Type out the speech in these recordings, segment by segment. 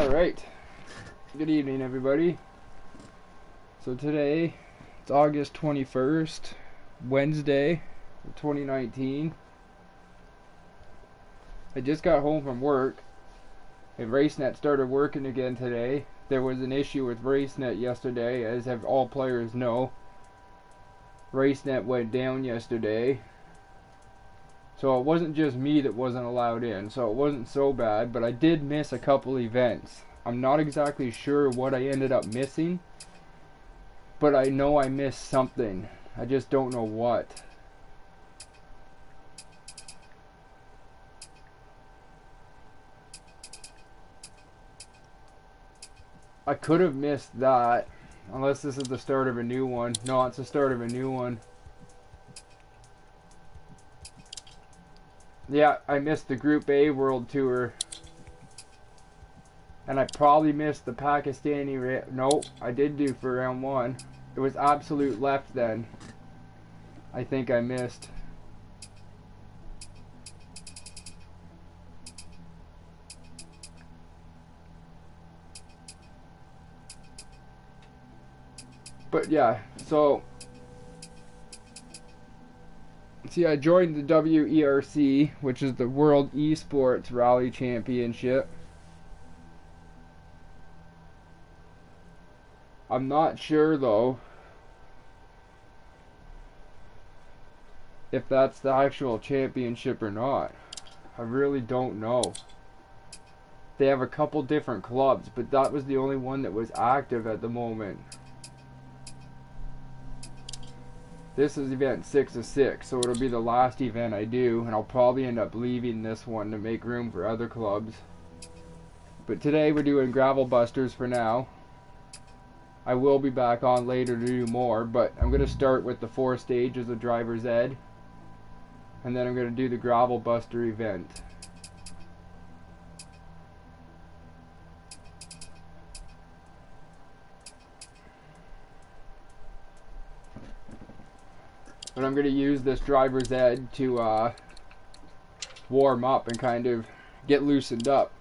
Alright, good evening everybody. So today, it's August 21st, Wednesday, 2019. I just got home from work, and RaceNet started working again today. There was an issue with RaceNet yesterday, as have all players know. RaceNet went down yesterday. So it wasn't just me that wasn't allowed in, so it wasn't so bad, but I did miss a couple events. I'm not exactly sure what I ended up missing, but I know I missed something. I just don't know what. I could have missed that, unless this is the start of a new one. No, it's the start of a new one. Yeah, I missed the Group A World Tour. And I probably missed the Pakistani... Nope, I did do for round one. It was absolute left then. I think I missed. But yeah, so... See, I joined the WERC, which is the World Esports Rally Championship. I'm not sure, though, if that's the actual championship or not. I really don't know. They have a couple different clubs, but that was the only one that was active at the moment. This is event 6 of 6, so it'll be the last event I do, and I'll probably end up leaving this one to make room for other clubs. But today we're doing Gravel Busters for now. I will be back on later to do more, but I'm going to start with the 4 stages of Driver's Ed, and then I'm going to do the Gravel Buster event. But I'm going to use this Driver's Ed to warm up and kind of get loosened up,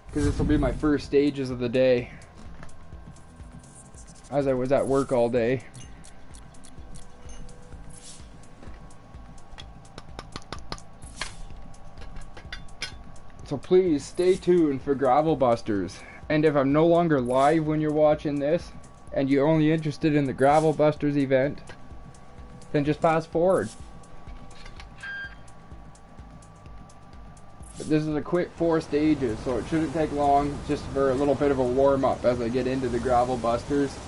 because this will be my first stages of the day, as I was at work all day. So please stay tuned for Gravel Busters. And if I'm no longer live when you're watching this, and you're only interested in the Gravel Busters event, then just fast forward. But this is a quick 4 stages, so it shouldn't take long, just for a little bit of a warm-up as I get into the Gravel Busters.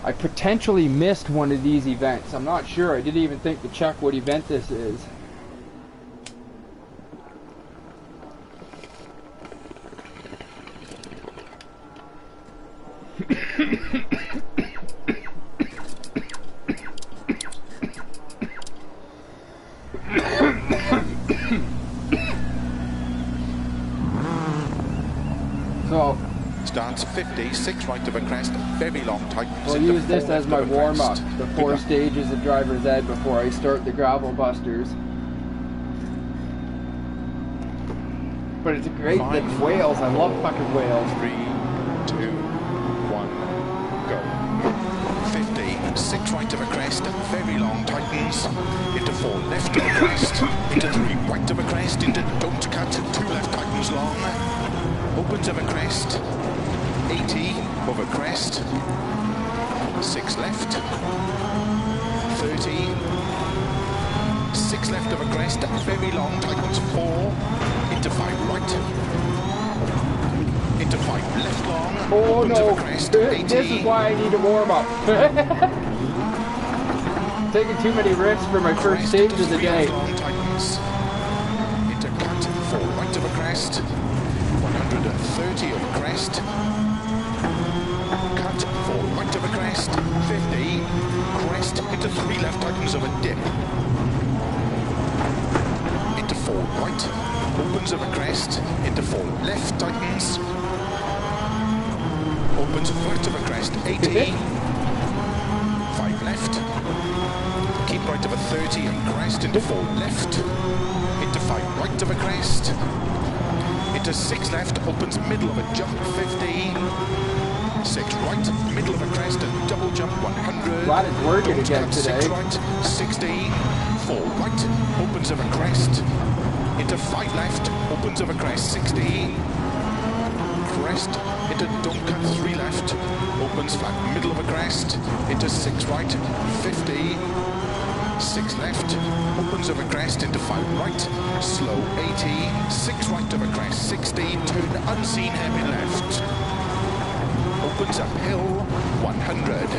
I potentially missed one of these events. I'm not sure. I didn't even think to check what event this is. So, starts 50, 6 right of a crest, very long tightens. We'll use this as my warm-up, the 4 stages of Driver's Ed before I start the Gravel Busters. But it's a great thing. Whales, I love fucking whales. 3, 2, 1, go. 50, 6 right of a crest, very long tightens, into 4 left of a crest, into 3 right of a crest, into don't cut, 2 left tightens long, opens of a crest, 80 over crest, 6 left, 30, 6 left of a crest, very long tightens 4, into 5 right, into 5 left long, oh opens no, of a crest, 80. This is why I need to warm up. Taking too many risks for my first stage of the day. Long tightens, into cut 4 right of a crest, 130 of a crest, cut 4 right of a crest, 50, crest into 3 left tightens of a dip, into 4 right, opens of a crest, into 4 left tightens, opens right of a crest, 80, 5 left, keep right of a 30 and crest into 4 left, into 5 right of a crest, into 6 left, opens middle of a jump, 50. 6 right, middle of a crest and double jump, 100. Glad it's working again today. 6 right, 60. 4 right, opens of a crest. Into 5 left, opens of a crest, 60. Crest, into don't cut, 3 left. Opens flat, middle of a crest. Into 6 right, 50. 6 left, opens of a crest into 5 right, slow 80, 6 right of a crest, 60, turn unseen hairpin left, opens uphill, 100,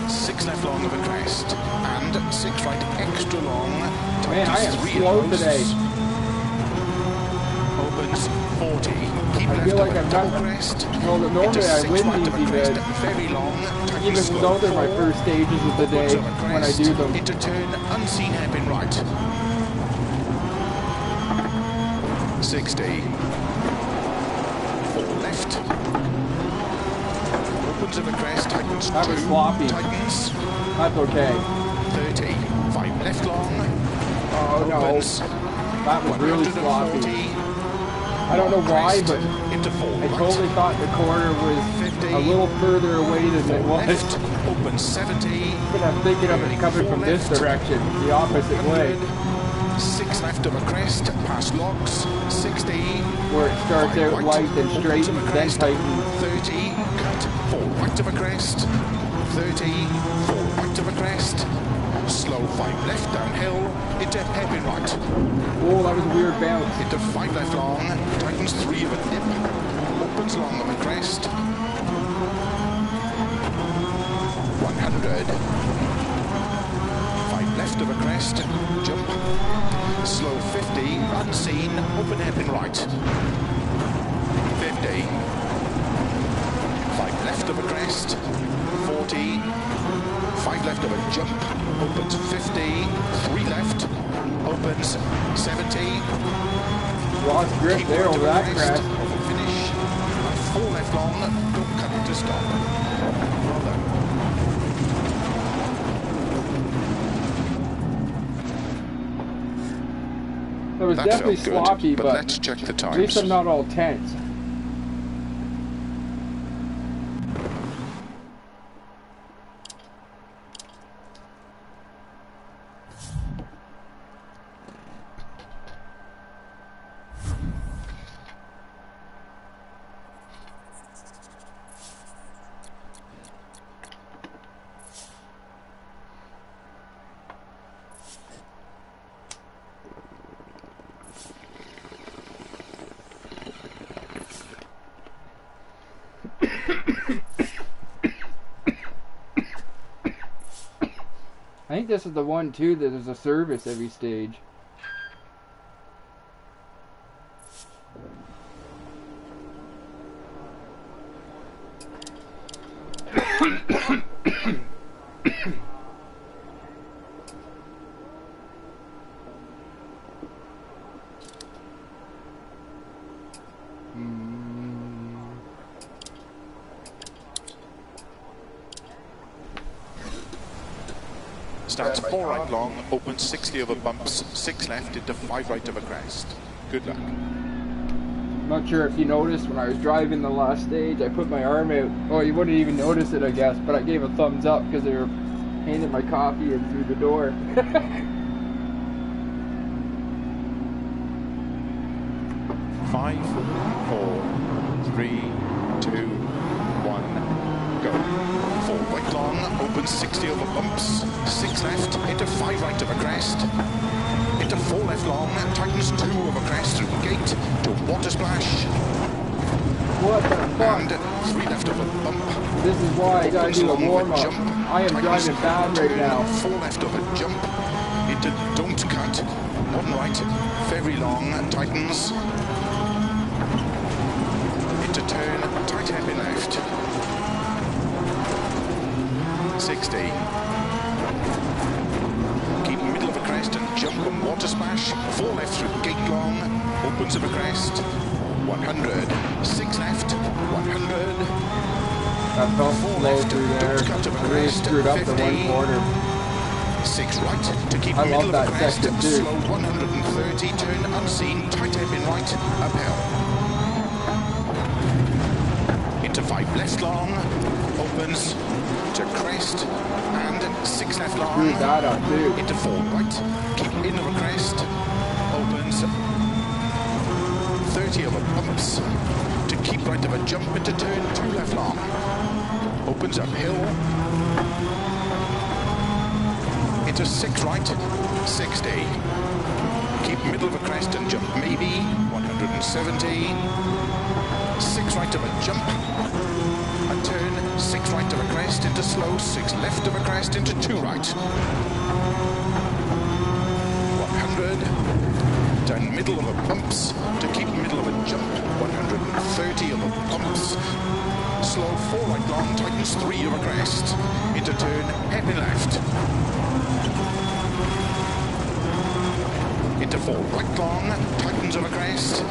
6 left long of a crest, and 6 right extra long, man, I am slow today. Opens 40, keep I left feel like of a I'm double not, crest, well, normally into I 6 win right of these a crest, events, very long, even though they're my first stages of the day when I do them. Into turn unseen hairpin right. 60. 4 left. Opens of a crest, tightens 2. That was sloppy. Tightens. That's okay. 30. 5 left long. Oh no. Opens. That was really sloppy. I don't know why, but I totally thought the corner was 50, a little further away than it was. left, open 70. But I'm thinking of it coming from this direction, the opposite way. 6 left of a crest, past logs, 60. Where it starts out right, light and straight and then tightens. 30, cut, 4 right of a crest, 30, 4 right of a crest, slow 5 left downhill, into hairpin right. Oh, that was a weird bounce. Into 5 left long, tightens 3 of a nip, opens long of a crest, 100, 5 left of a crest, jump, slow 50, unseen, open hairpin right, 50, 5 left of a crest, 40, 5 left of a jump, opens 50, 3 left, opens 70. Lost grip there over that crest. Finish. 4 left long, don't cut to stop. Well done. It was That definitely felt good, sloppy, but but let's check the at least times. I'm not all tense. I think this is the one too that there's a service every stage. Starts 4 right long, opens 60 over bumps, 6 left into 5 right of a crest. Good luck. Not sure if you noticed when I was driving the last stage, I put my arm out. Well, you wouldn't even notice it, I guess, but I gave a thumbs up because they were handing my coffee in through the door. 5, 4, 3, 2, 1, go. 4 right long, opens 60 over bumps, 6 left, into 5 right of a crest, into 4 left long, tightens 2 over crest through gate, to water splash, What the fuck? and 3 left of a bump. This is why I gotta do a warm-up. I am driving bad right now. 4 left of a jump, into don't cut, 1 right, very long, tightens, into turn, tight hairpin left, 60. Keep middle of a crest and jump and water splash. 4 left through gate long. Opens of a crest. 100. 6 left. 100. That felt 4 slow left. through there. Don't cut of a I really crest. screwed up the 50. one corner. 6 right to keep I middle love of that a crest, section too. slow 130, turn unseen, tight hairpin right, uphill. Into 5 left long, opens to crest, and 6 left long. Screwed that up too. Into 4 right, keep in of a crest, opens 30 over bumps, to keep right of a jump into turn 2 left long, opens uphill, into 6 right, 60, keep middle of a crest and jump maybe, 170, 6 right of a jump, and turn 6 right of a crest into slow, 6 left of a crest into 2 right, 100, down middle of a bumps, to keep middle of a jump, 130 of a bumps, slow 4 right long, tightens 3 of a crest, into turn, hairpin left, into 4 right long, tightens of a crest,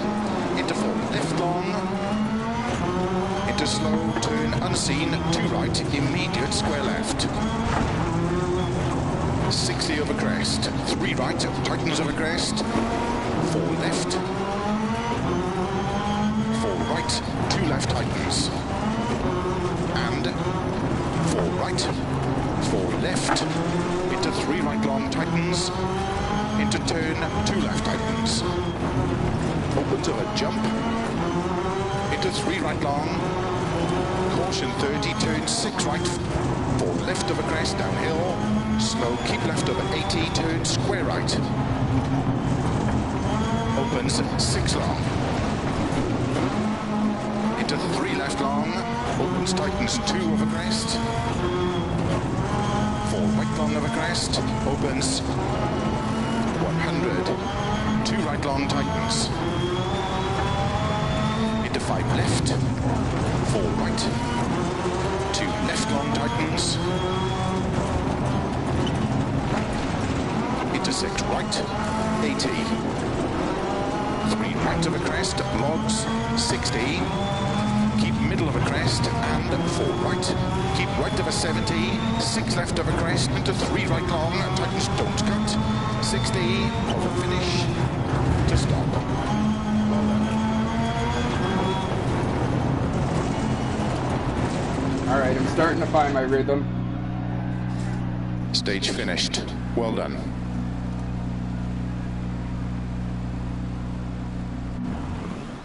into 4 left long, into slow, turn unseen, 2 right, immediate square left, 60 of a crest, 3 right, tightens of a crest, 4 left, 4 right, 2 left tightens, and 4 right, 4 left, into 3 right long tightens, into turn 2 left tightens, opens of a jump, into 3 right long, caution 30, turn 6 right, 4 left of a crest downhill, slow, keep left over 80, turn square right, opens 6 long, into 3 left long, opens tightens 2 of a crest, 4 right long of a crest, opens 100, 2 right long tightens, into 5 left, 4 right, 2 left long tightens, into 6 right, 80, 3 right of a crest, logs, 60, keep middle of a crest, and 4 right, keep right of a 70, 6 left of a crest, into 3 right long, tightens, don't cut, 60, over finish, to stop. Well done. Alright, I'm starting to find my rhythm. Stage finished. Well done.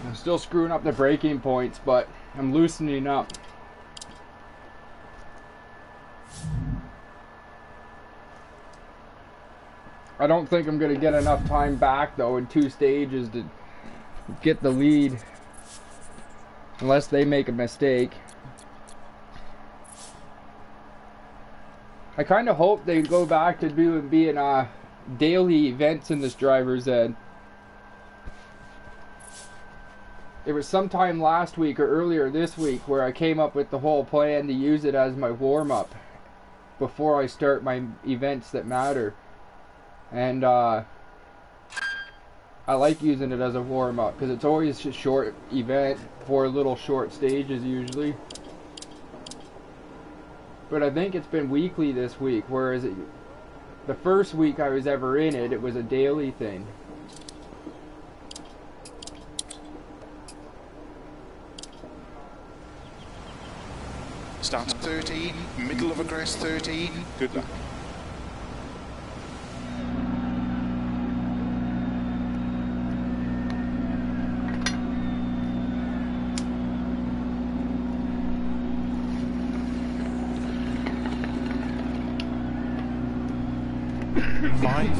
I'm still screwing up the braking points, but I'm loosening up. I don't think I'm going to get enough time back, though, in 2 stages to get the lead. Unless they make a mistake. I kind of hope they go back to being daily events in this driver's ed. It was sometime last week or earlier this week where I came up with the whole plan to use it as my warm-up before I start my events that matter. And I like using it as a warm-up because it's always a short event, 4 little short stages usually. But I think it's been weekly this week, whereas the first week I was ever in it, it was a daily thing. Starts 30, middle of a crest 30, good luck. Five,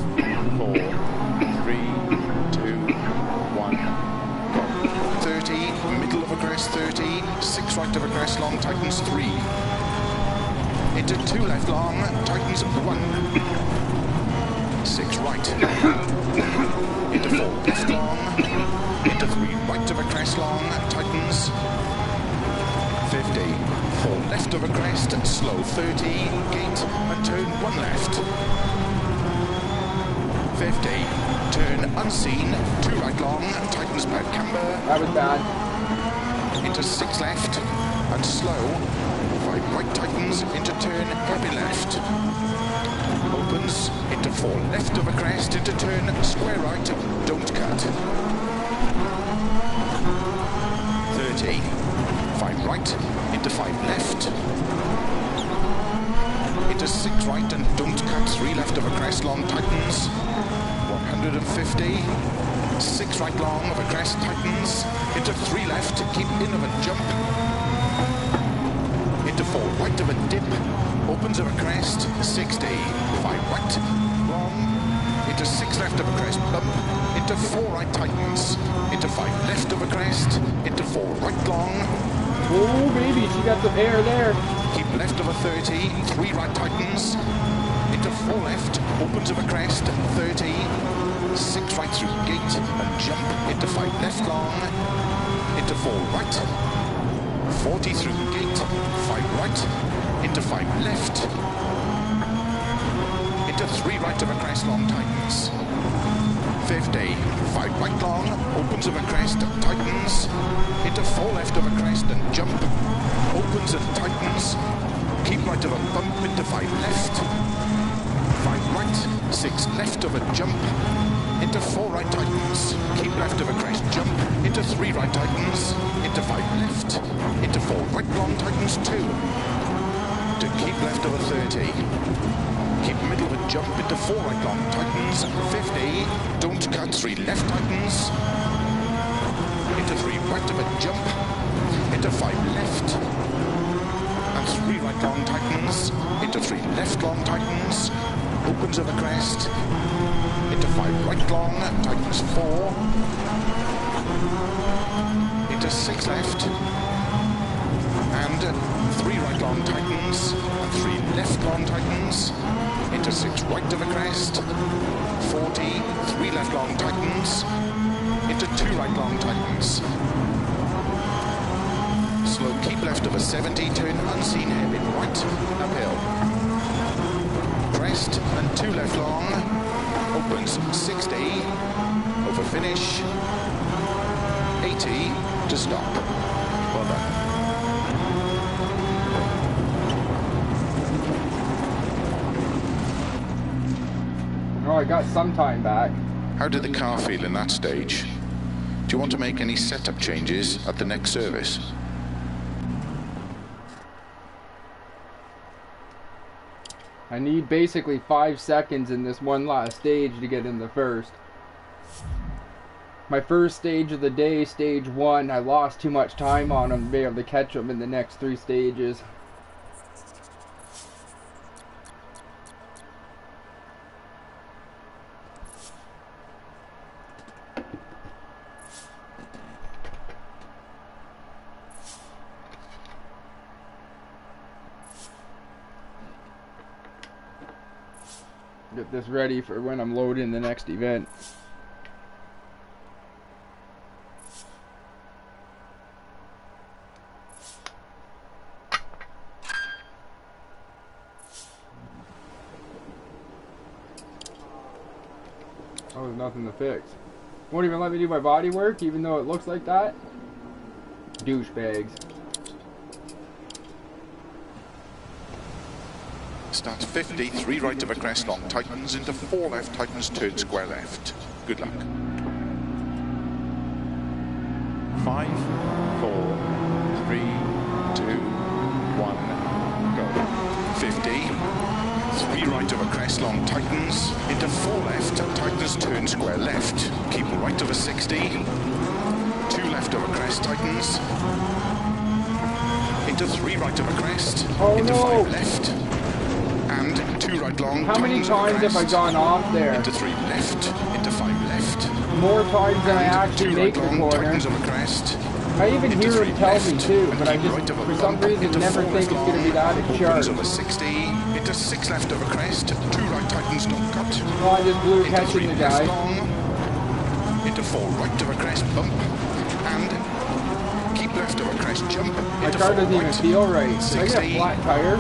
4, 3, 2, 1, go. 30, middle of a crest 30, 6 right of a crest long, tightens 3. Into 2 left long, tightens 1. 6 right. Into 4 left long, into 3 right of a crest long, tightens 50. 4 left of a crest, slow 30, gate, and turn 1 left. 50, turn unseen, 2 right long, tightens back camber. That was bad. Into 6 left, and slow, 5 right tightens, into turn, happy left. opens, into 4 left of a crest, into turn, square right, don't cut. 30, 5 right, into 5 left, into 6 right and don't cut, 3 left of a crest, long tightens, 150, 6 right long of a crest, tightens, into 3 left, keep in of a jump, into 4 right of a dip, opens of a crest, 60, 5 right, long, into 6 left of a crest, bump, into 4 right tightens, into 5 left of a crest, into 4 right long. Oh baby, she got some air there. Keep left of a 30, 3 right tightens, into 4 left, opens of a crest, 30, 6 right through gate and jump, into 5 left long, into 4 right, 40 through gate, 5 right, into 5 left, into 3 right of a crest, long tightens, 50, 5 right long, opens of a crest, tightens, into 4 left of a crest and jump, opens and tightens, keep right of a bump, into 5 left, 5 right, 6 left of a jump, into 4 right tightens, keep left of a crest, jump, into 3 right tightens, into 5 left, into 4 right long tightens, 2, to keep left of a 30, keep middle of a jump, into 4 right long tightens, 50, don't cut, 3 left tightens, into 3 right of a jump, into 5 left, and 3 right long tightens, into 3 left long tightens, opens of a crest, into 5 right long, tightens 4, into 6 left, and 3 right long tightens, and 3 left long tightens, into 6 right of a crest, 40, 3 left long tightens, into 2 right long tightens. Slow, keep left of a 70, turn unseen hairpin right, uphill. Crest and 2 left long, opens 60, over finish, 80 to stop. Well done. Oh, I got some time back. How did the car feel in that stage? Do you want to make any setup changes at the next service? I need basically 5 seconds in this one last stage to get in the first. My first stage of the day, stage 1, I lost too much time on them to be able to catch them in the next 3 stages. Get this ready for when I'm loading the next event. Oh, there's nothing to fix. Won't even let me do my body work even though it looks like that. Douchebags. Starts 50, 3 right of a crest long, tightens into 4 left, tightens, turn square left. Good luck. 5, 4, 3, 2, 1, go. 50, 3 right of a crest long, tightens, into 4 left, tightens, turn square left. Keep right of a 60, 2 left of a crest, tightens, into 3 right of a crest, Oh, into no. 5 left. And 2 right long. How many times have I gone off there? Into 3 left, into 5 left. More times than I And actually 2 make right the long, corner. tightens of a crest. I even Into hear 3 him tell me left, too, and but I keep just, right of a for some bump, reason, into never 4 think it's left going to be that long, sharp. opens of a 60, into 6 left of a crest, 2 right tightens, don't cut. Oh, I just blew Into catching 3 the left guy. long, into 4 right of a crest, bump, and keep left of a crest, jump. My into car 4 doesn't even right, feel right. Did I get a 60, flat tire?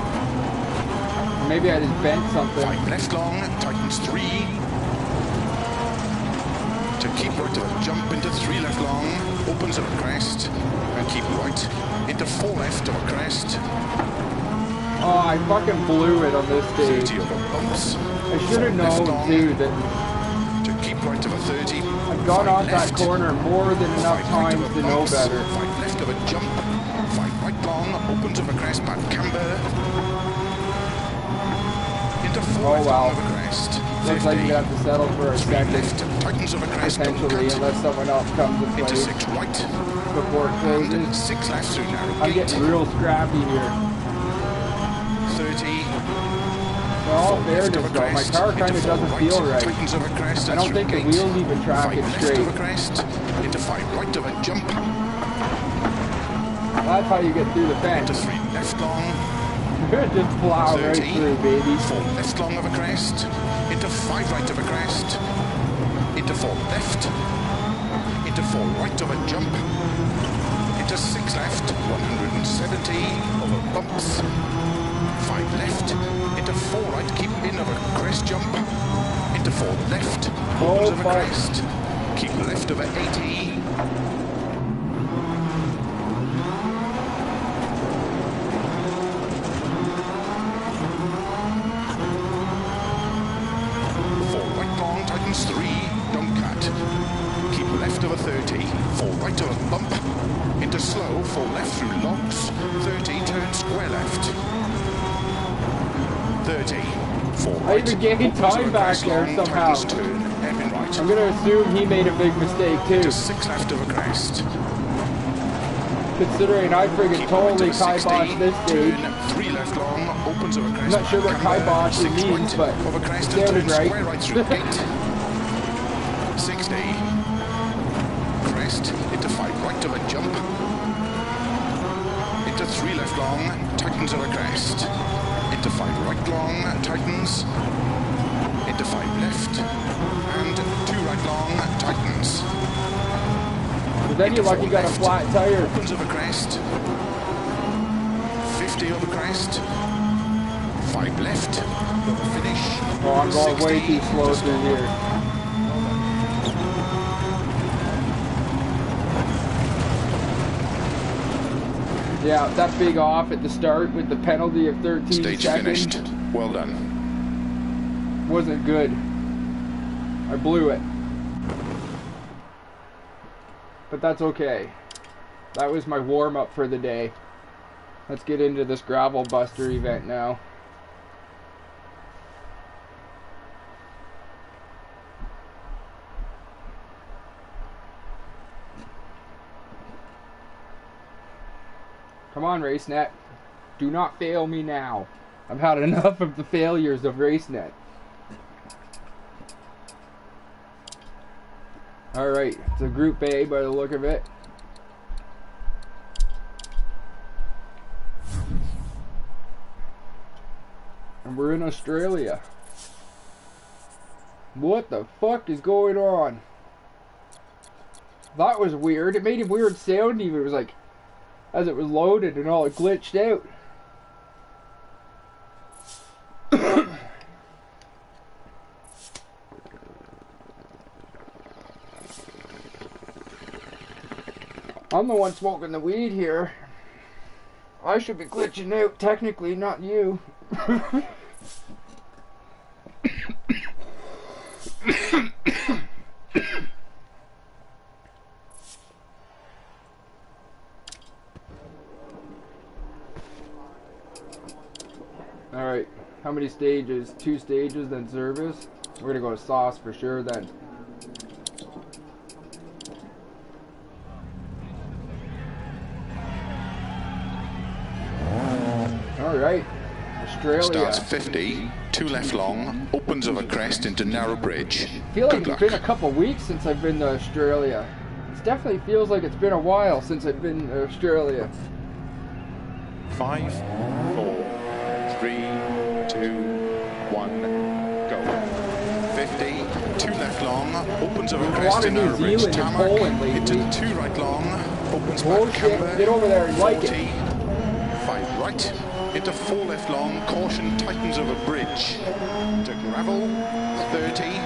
Or maybe I just bent something. 5 left long, tightens 3. To keep right of a jump into 3 left long, opens of a crest, and keep right into 4 left of a crest. Oh, I fucking blew it on this stage. 30 over bumps. I should have known, too, that to keep right of a 30. I've gone off that corner more than enough times to know better. 5 left of a jump. 5 right long, opens of a crest, back camber. Into 4 left long of a crest. Looks like you have to settle for a second. Left, tightens of a crest, potentially, unless someone else comes and plays. Into 6 right. Before it closes. 6 left through narrow I'm getting real scrappy here. 30. Well, there it is though. My car kind of doesn't feel right. I don't think the wheels even tracking straight. Into 5 right of a jump. That's how you get through the fence. Into 3 left long. Just plow 30, right through, baby. 4 left long of a crest. Into 5 right of a crest. Into 4 left. Into 4 right of a jump. Into 6 left. 170 over bumps. 5 left. Into 4 right, keep in of a crest jump. Into 4 left, opens of a crest. Keep left of a 80. 4 right long, tightens 3, don't cut. Keep left of a 30, 4 right of a bump. Into slow, 4 left through logs. 30, turn square left. 30, 4 right. I even gained time back there somehow. Turn, right. I'm going to assume he made a big mistake too. Just 6 left of a crest. Considering I friggin' totally kiboshed this stage. Turn 3 left long, opens of a crest. I'm not sure what kibosh means, but of a crest it sounded right. Square right through 8. 60. Crest, into 5 right of a jump. Into 3 left long, tightens of a crest. Into 5 right long, tightens. Into 5 left. And 2 right long, tightens. But then you're lucky you got a flat tire. Opens of a crest. 50 over crest. 5 left. Over finish. Oh, I'm going 60. Way too slow through here. Yeah, that big off at the start with the penalty of 13 Stage seconds. Finished. Well done. Wasn't good. I blew it. But that's okay. That was my warm-up for the day. Let's get into this gravel buster event now. Come on, RaceNet. Do not fail me now. I've had enough of the failures of RaceNet. Alright, it's a Group A by the look of it. And we're in Australia. What the fuck is going on? That was weird. It made a weird sound even. It was like, as it was loaded and all, it glitched out. I'm the one smoking the weed here. I should be glitching out, technically, not you. Alright, how many stages? 2 stages, then service. We're gonna go to sauce for sure then. Alright, Australia. Starts 50, 2 left long, opens of a crest into narrow bridge. I feel like it's been a couple weeks since I've been to Australia. It definitely feels like it's been a while since I've been to Australia. 5, 4, 3, 2, 1, go. 50, 2 left long, opens of a crest into narrow bridge. Tarmac, into 2 right long, opens back camber. Get over there and 40, like it. 5 right, into 4 left long, caution, tightens over bridge. To gravel, 30,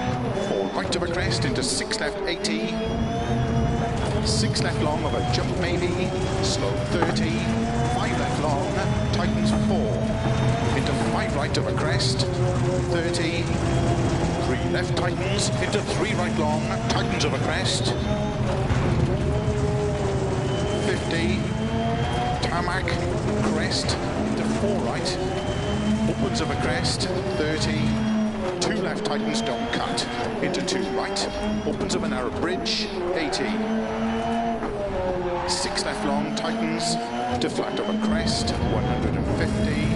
4 right of a crest, into 6 left, 80. 6 left long of a jump maybe, slow 30, 5 left long, tightens 4. 5 right of a crest, 30, 3 left tightens, into 3 right long, tightens of a crest, 50, tarmac, crest, into 4 right, opens of a crest, 30, 2 left tightens, don't cut, into 2 right, opens of a narrow bridge, 80, 6 left long, tightens, to flat of a crest, 150,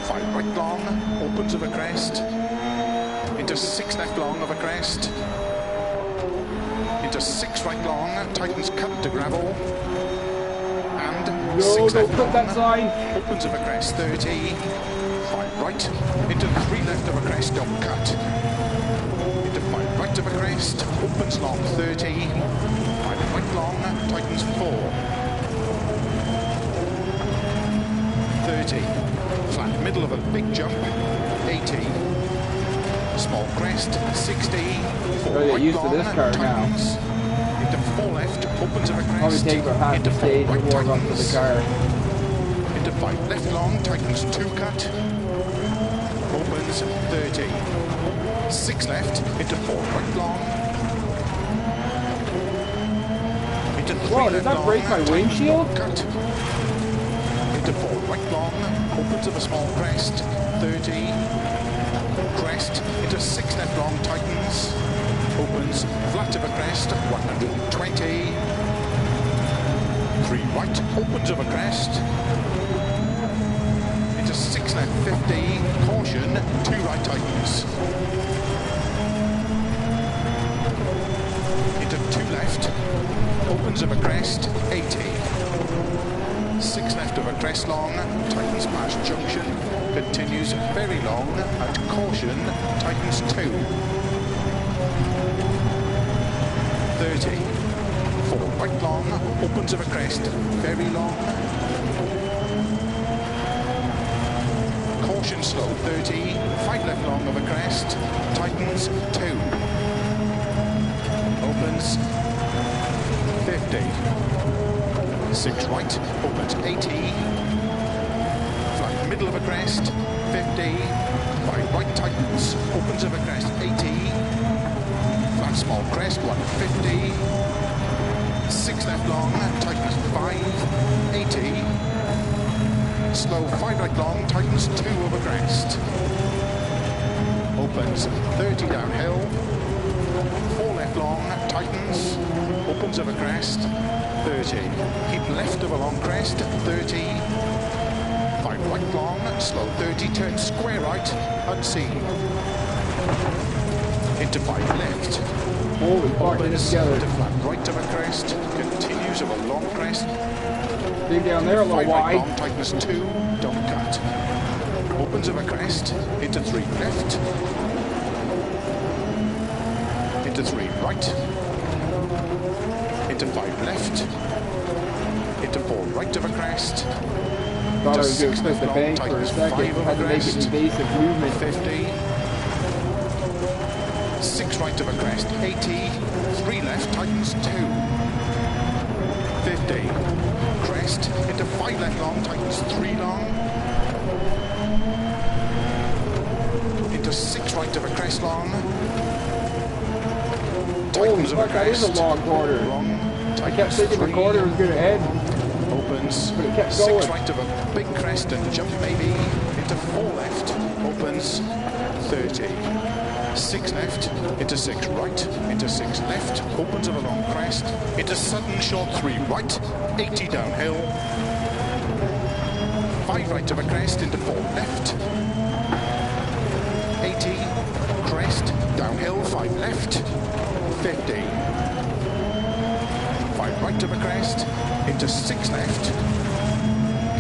5 right long, opens of a crest, into 6 left long of a crest, into 6 right long, tightens cut to gravel, and 6 left long, that sign. opens of a crest, 30, 5 right, into 3 left of a crest, don't cut, into 5 right of a crest, opens long, 30, 5 right long, tightens 4, 30, flat middle of a big jump, 80, small crest, 60, 4 Gotta get right used to long, this car tightens, into 4 left, opens of a Probably crest, take about half into the 4 stage right to warm up to tightens, the car. into 5 left long, tightens 2 cut, opens 30, 6 left, into 4 right long, into 3 Whoa, left does that long, break my tightens, windshield? don't cut, into 4 right long, opens of a small crest, 30, crest, into 6 left long, tightens, opens, flat of a crest, 120, 3 right, opens of a crest, into 6 left, 50, caution, 2 right tightens, into 2 left, opens of a crest, 80, 6 left of a crest long, tightens past junction, continues very long, at caution, tightens 2, 30, 4 right long, opens of a crest, very long, caution slow, 30, 5 left long of a crest, tightens 2, opens 50, 6 right, opens 80, flat middle of a crest, 50, 5 right tightens, opens of a crest, 80, flat small crest, 150, 6 left long, tightens 5, 80, slow 5 right long, tightens 2 over crest, opens 30 downhill, 4 left long, tightens, opens of a crest, 30, keep left of a long crest, 30, 5 right long, slow 30, turn square right, unseen, into 5 left, Holy fuck, get it opens together. to flat right of a crest, continues of a long crest, Dig down there a little 5 right wide. long, tightens 2, don't cut, opens of a crest, into 3 left, into 3 right, into 5 left, into 4 right of a crest, Thought I into was going 6 to left split the long, bank for a tightens second. 5 Had of to a make an crest, invasive movement. 50, 6 right of a crest, 80, 3 left, tightens 2, 50, crest, into 5 left long, tightens 3 long, into 6 right of a crest long, Holy tightens of a fuck, that is a crest, long quarter. long, I kept tightens thinking the 3, quarter was going to end. opens, But it kept 6 going. right of a big crest and jump maybe, into 4 left, opens, 30, 6 left, into 6 right, into 6 left, opens of a long crest, into sudden short 3 right, 80 downhill, 5 right of a crest, into 4 left, 80, crest, downhill, 5 left, 50, 5 right of a crest, into 6 left,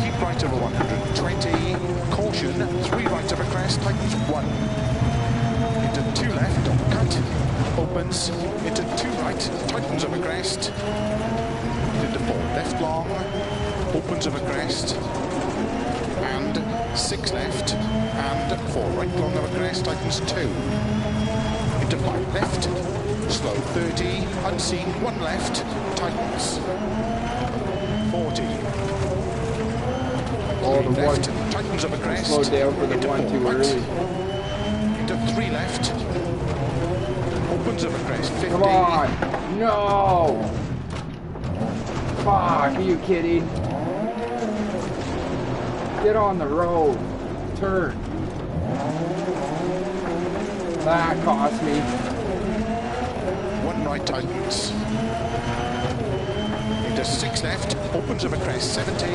keep right over 120, caution, 3 right of a crest, tightens 1, into 2 left, don't cut, opens, into 2 right, tightens of a crest, into 4 left long, opens of a crest, and 6 left, and 4 right long of a crest, tightens 2, into 5 left, slow 30, unseen, 1 left, tightens, 40, Oh, the one tightens of a crest. slowed down for the one too early. Into 3 left. Opens of a crest. 50. Come on! No! Fuck, are you kidding? Get on the road. Turn. That cost me. 1 right tightens. Into 6 left. Opens of a crest. 70.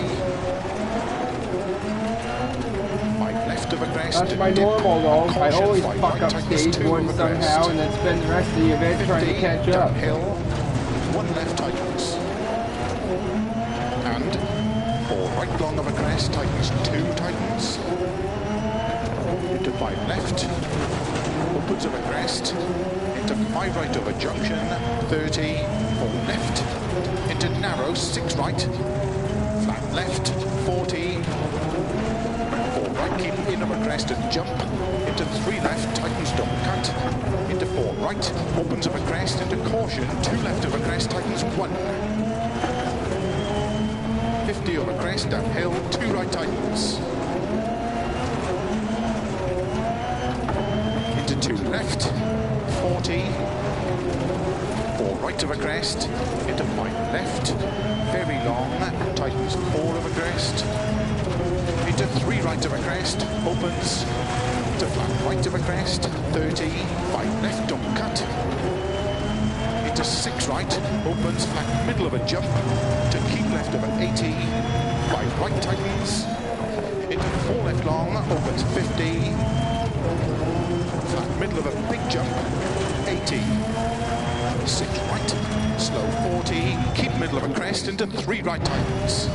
5 left of a crest. That's my normal though. I always fuck up stage 1 somehow and then spend the rest of the event 50, trying to catch up. Hill. 1 left tightens. And 4 right long of a crest. Tightens. 2 tightens. Into 5 left. Opens of a crest. Into 5 right of a junction. 30. 4 left. Into narrow. 6 right. Flat left. 40. 4 right. Keep in of a crest and jump. Into 3 left. Tightens. Don't cut. Into 4 right. Opens of a crest. Into caution. 2 left of a crest. Tightens. 1. 50 of a crest. Downhill. 2 right tightens. Into 2 left. 40. 4 right of a crest. Into 5 left. Very long. Tightens. 4 of a crest. Into 3 right of a crest. Opens. To flat right of a crest. 30. 5 left. Don't cut. Into 6 right. Opens. Flat middle of a jump. To keep left of an 80. 5 right tightens. Into 4 left long. Opens. 50. Flat middle of a big jump. 80. 6 right. Slow 40. Keep middle of a crest. Into 3 right tightens.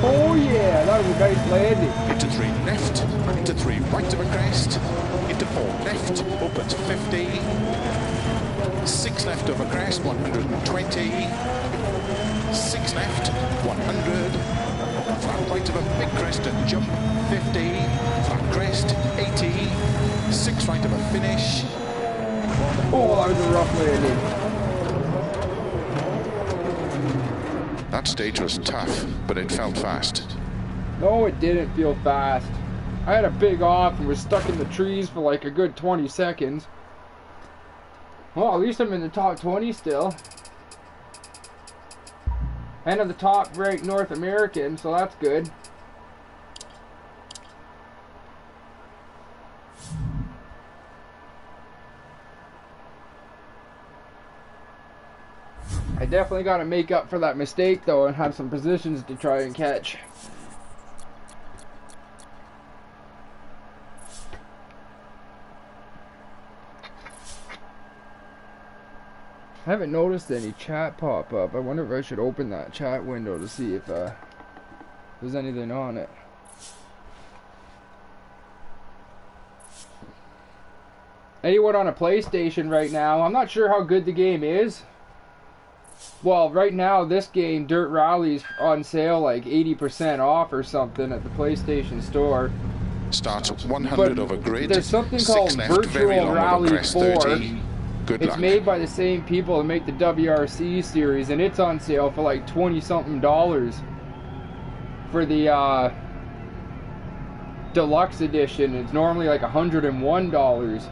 Oh yeah, that was a nice landing. Into 3 left. Into 3 right of a crest. Into 4 left. Opens 50. 6 left of a crest. 120. 6 left. 100. Flat right of a big crest and jump. 50. Flat crest. 80. 6 right of a finish. Oh, that was a rough landing. That stage was tough, but it felt fast. No, it didn't feel fast. I had a big off and was stuck in the trees for like a good 20 seconds. Well, at least I'm in the top 20 still. And I'm the top ranked North American, so that's good. I definitely got to make up for that mistake though and have some positions to try and catch. I haven't noticed any chat pop up. I wonder if I should open that chat window to see if there's anything on it. Anyone on a PlayStation right now? I'm not sure how good the game is. Well, right now this game, Dirt Rally's on sale like 80% off or something at the PlayStation Store. Starts 100 over grid. There's something called Virtual Rally 4. Good it's luck. made by the same people that make the WRC series, and it's on sale for like $20-something for the deluxe edition. It's normally like $101.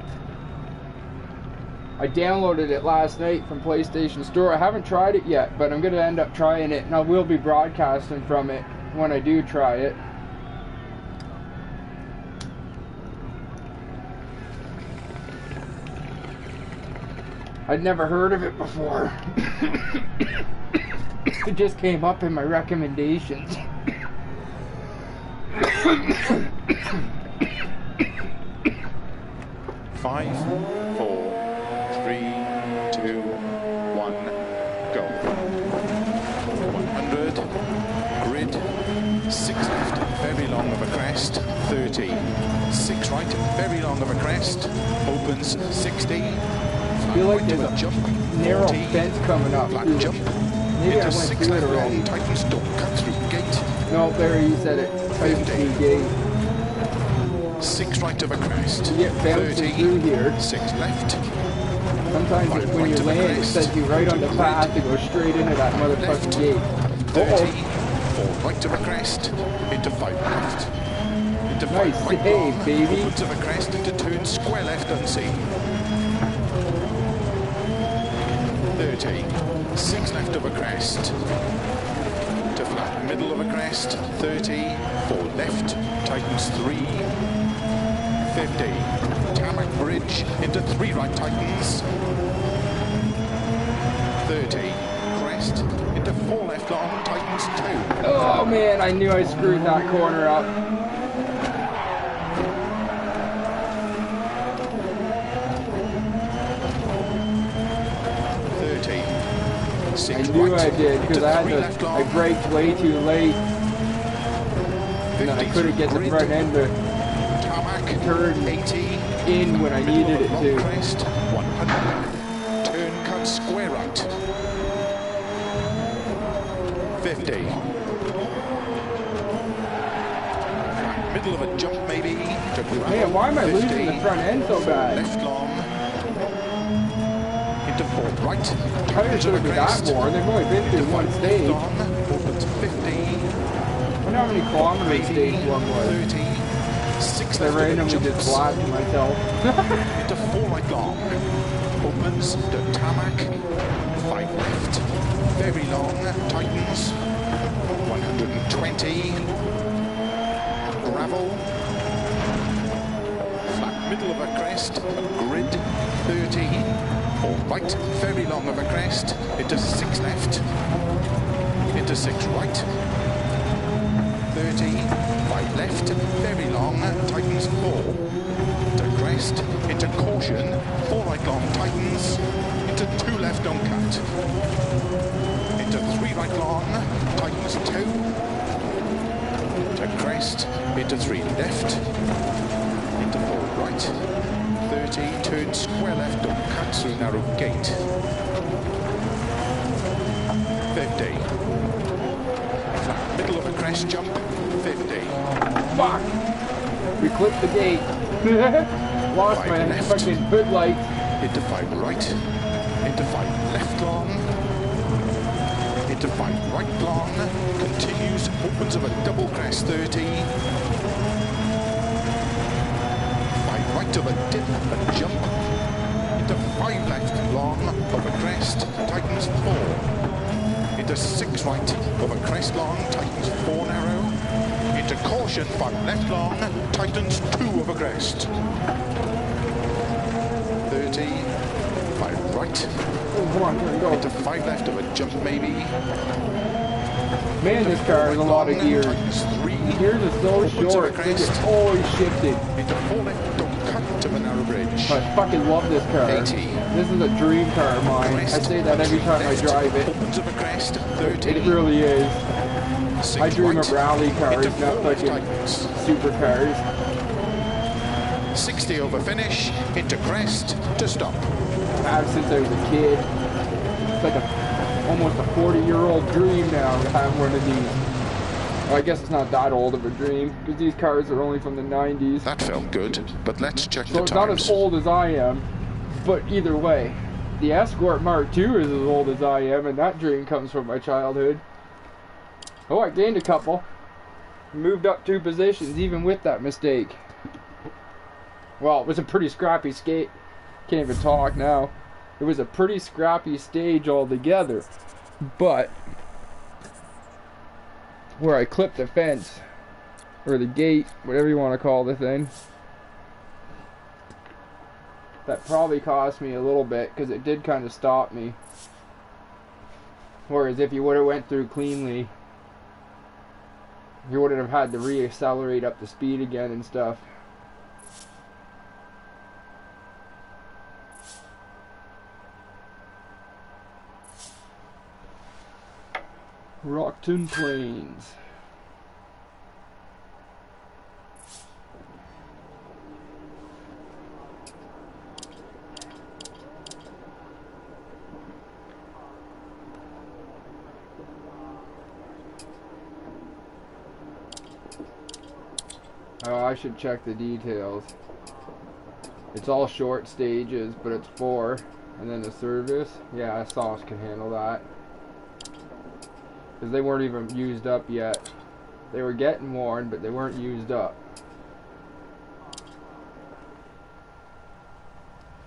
I downloaded it last night from PlayStation Store. I haven't tried it yet, but I'm going to end up trying it, and I will be broadcasting from it when I do try it. I'd never heard of it before. It just came up in my recommendations. 5, 4, 3, 2, 1, go. 100, grid, 6 left, very long of a crest, 30, 6 right, very long of a crest, opens 60, I feel like there's a jump, narrow 40, fence coming up. flat jump, Maybe I into went 6 through it left already. long, tightens, don't cut through gate, No, there you said it. Tightens through gate. 6 right of a crest, You get bouncing 30, through here. 6 left, Sometimes Right, when you right to the land, it crest. sets you right on the path to go straight into that left, motherfucking gate. 30, Uh-oh. 4 right of a crest, into 5 left, into 5 Nice right save, long, baby. opens of a crest, into turn square left unseen. 30, 6 left of a crest, to flat middle of a crest, 30, 4 left, tightens 3, 50, tarmac bridge, into 3 right tightens, 30, crest, into 4 left long, tightens 2. Oh man, I knew I screwed that corner up. 6 I knew right, I did because I had into 3 left to. long, I braked way too late, and then I couldn't get the grid, front end to tarmac, turn 80, in when I middle needed of it a long to. crest, 100, turn cut square right, 50, middle of a jump maybe, to gravel, Man, why am I 50, losing the front end so bad? left long, into 4 right, Tires should have been that more. They've only been through one stage. long, opens 50, I wonder how many kilometers stage one was. 30, 6 I left of a randomly just jumps, blasted myself. into 4 right long, opens to tarmac, 5 left, very long, tightens, 120, gravel, flat middle of a crest, a grid, 30, 4 right, very long of a crest, into 6 left, into 6 right, 30, 5 left, very long, tightens 4, to crest, into caution, 4 right long, tightens, into 2 left on cut, into 3 right long, tightens 2, to crest, into 3 left, into 4 right, 30, turn square left on cut through narrow gate, 50, flat middle of a crest jump, 50. Fuck! We clipped the gate. Lost 5 my left. fucking hood light. Into 5 right, into 5 left long, into 5 right long, continues, opens of a double crest 30, 5 right of a dip, a jump, into 5 left long of a crest, tightens 4, into 6 right of a crest long, tightens 4 narrow, into caution 5 left long, tightens 2 of a crest. 30, 5 right, Come on, here we go. into 5 left of a jump maybe. Man, this car has a lot of gears. Tightens 3, Gears are so opens of a short, they crest, get always shifted. into 4 left, don't cut to the narrow bridge. I fucking love this car. 80. This is a dream car of mine. I Crest, say that every time I left, drive it. opens of a crest, 30. It really is. 6 I dream right, of rally cars, into not 4 left fucking tightens. supercars. 60 over finish, into crest, to stop. I've since I was a kid. It's like almost a 40-year-old dream now to have one of these. Well, I guess it's not that old of a dream, because these cars are only from the 90s. That felt good, but let's check So the it's not as times. old as I am, but either way. The Escort Mark II is as old as I am, and that dream comes from my childhood. Oh, I gained a couple. Moved up 2 positions, even with that mistake. Well, it was a pretty scrappy skate. Can't even talk now. It was a pretty scrappy stage altogether. But where I clipped the fence, or the gate, whatever you want to call the thing, that probably cost me a little bit, because it did kind of stop me. Whereas if you would have went through cleanly, you wouldn't have had to re-accelerate up the speed again and stuff. Rockton Plains. Oh, I should check the details. It's all short stages, but it's 4. And then the service. Yeah, Sauce can handle that. because they weren't even used up yet. They were getting worn, but they weren't used up.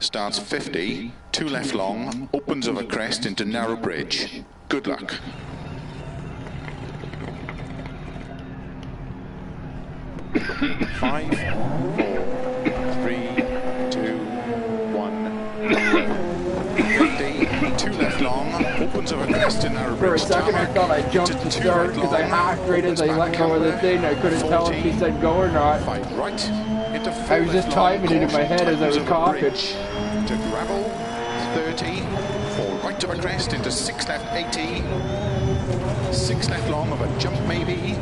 Starts 50, 2 left long, opens over crest into narrow bridge. Good luck. Five, 4, 3, 2, 1. 50, 2 left long, opens over crest in narrow bridge. For a second I thought I jumped to start because I half right as I let go of the thing. I couldn't tell if he said go or not. 5 right, into 4 I was just timing it in my head as I was coughing. To gravel, 30, 4 right over crest into 6 left 80, 6 left long of a jump maybe,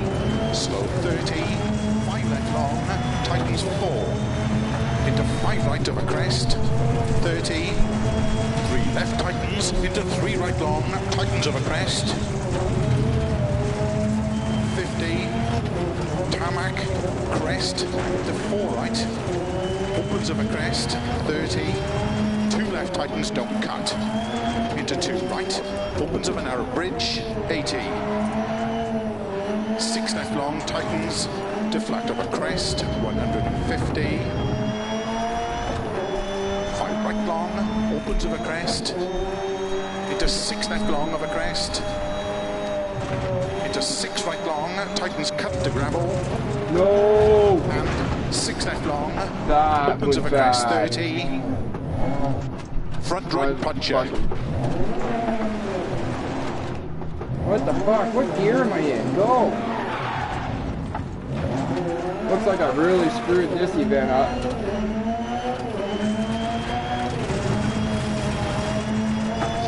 slow 30, 5 left long, tightens 4, into 5 right over crest, 30, 3 left tightens, into 3 right long, tightens over crest, 50, tarmac, crest, to 4 right, opens over crest, 30, 2 left tightens, don't cut, into 2 right, opens of a narrow bridge, 80, 6 left long, tightens, to flat over crest, 150, 5 right long, opens of a crest, into 6 left long of a crest, into 6 right long, tightens cut to gravel, No! and 6 left long, That opens was of a crest, bad. 30, front right puncher, What the fuck? What gear am I in? Go! Looks like I really screwed this event up.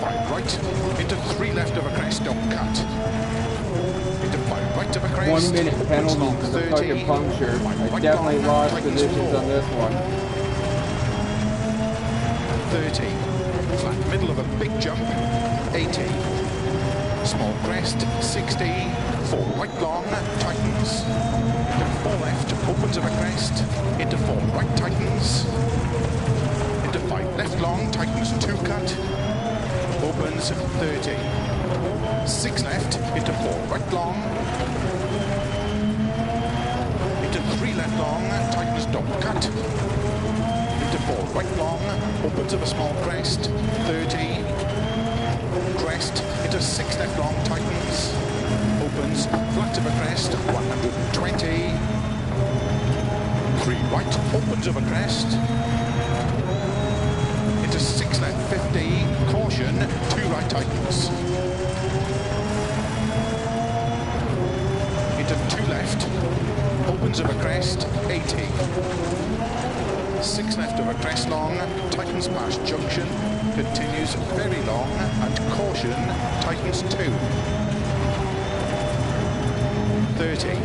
5 right, into 3 left of a crest, don't cut. Into 5 right of a crest. 1 minute penalty for the fucking puncture. I definitely lost positions on this one. 30, flat middle of a big jump, 80, small crest, 60, 4 right long, tightens, into 4 left, opens of a crest, into 4 right tightens, into 5 left long, tightens 2 cut, opens 30, 6 left, into 4 right long, into 3 left long, tightens don't cut, into 4 right long, opens of a small crest, 30, crest, into 6 left long, tightens, opens, flat of a crest, 120, 3 right, opens of a crest, into 6 left, 50, caution, 2 right tightens, into 2 left, opens of a crest, 80, 6 left of a crest long, tightens past junction, continues very long, and caution, tightens 2. 30,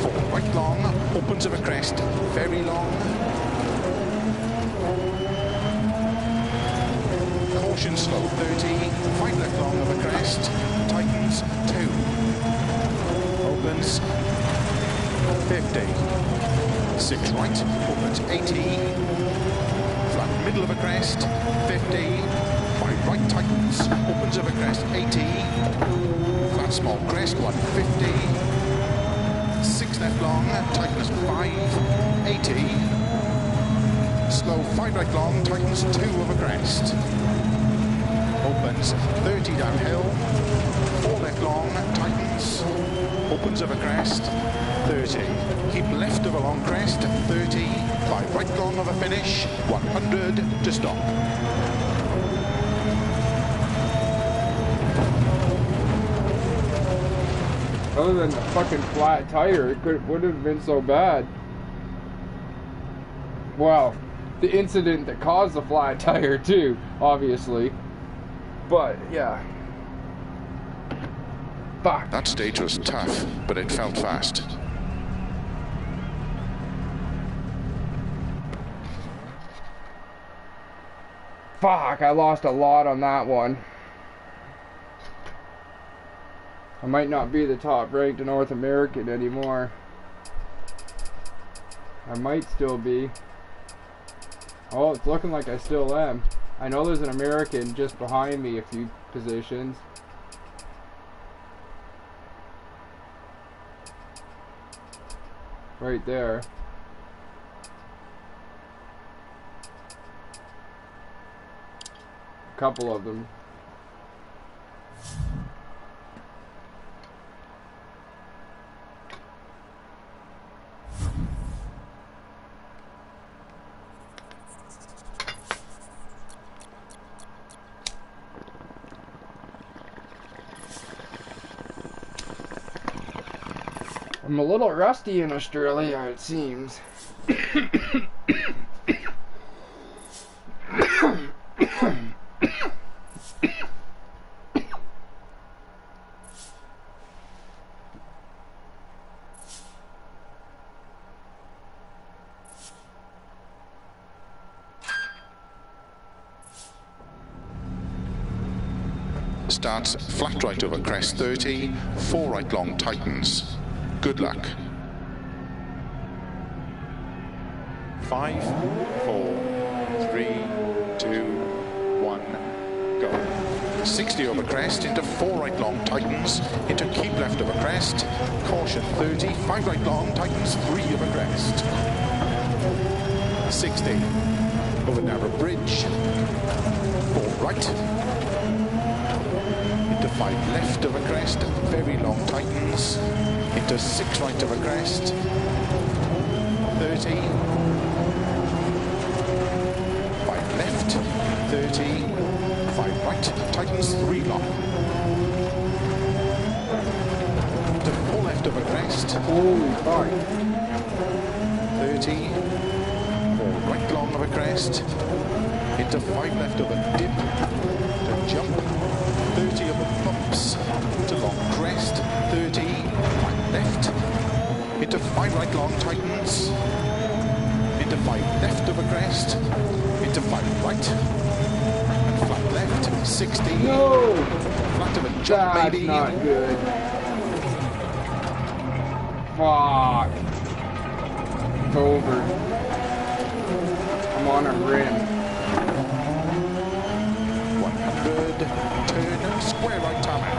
4 right long, opens of a crest, very long. Caution slow, 30, 5 left long of a crest, tightens 2. Opens 50. 6 right, opens 80, flat middle of a crest, 50, 5 right tightens, opens of a crest, 80, flat small crest, 150, 6 left long, tightens 5, 80, slow 5 right long, tightens 2 of a crest, opens 30 downhill, 4 left long, tightens, opens of a crest, 30, keep left of a long crest, 30, 5 right long of a finish, 100 to stop. Other than the fucking flat tire, it wouldn't have been so bad. Well, the incident that caused the flat tire too, obviously. But, yeah. Fuck. That stage was tough, but it felt fast. Fuck, I lost a lot on that one. I might not be the top ranked North American anymore. I might still be. Oh, it's looking like I still am. I know there's an American just behind me a few positions. right there. A couple of them. I'm a little rusty in Australia, it seems. Starts flat right over crest 30, 4 right long tightens. Good luck. 5, 4, 3, 2, 1, go. 60 over crest into 4 right long tightens, into keep left over crest, caution 30, 5 right long tightens, 3 over crest. 60 over narrow bridge, 4 right, into 5 left over crest, very long tightens, into 6 right over crest, 30, 5 left, 30, 5 right, tightens 3 long, into 4 left over crest, Holy fuck. 30, 4 right long over crest, into 5 left over dip, to jump, 30 over bumps, to long crest, 30, 5 left, into 5 right long tightens, into 5 left over crest, into 5 right, and flat left, 60, No! flat of a jump That's maybe, not good. Fuck. It's over. I'm on a rim. 100, turn, square right tarmac,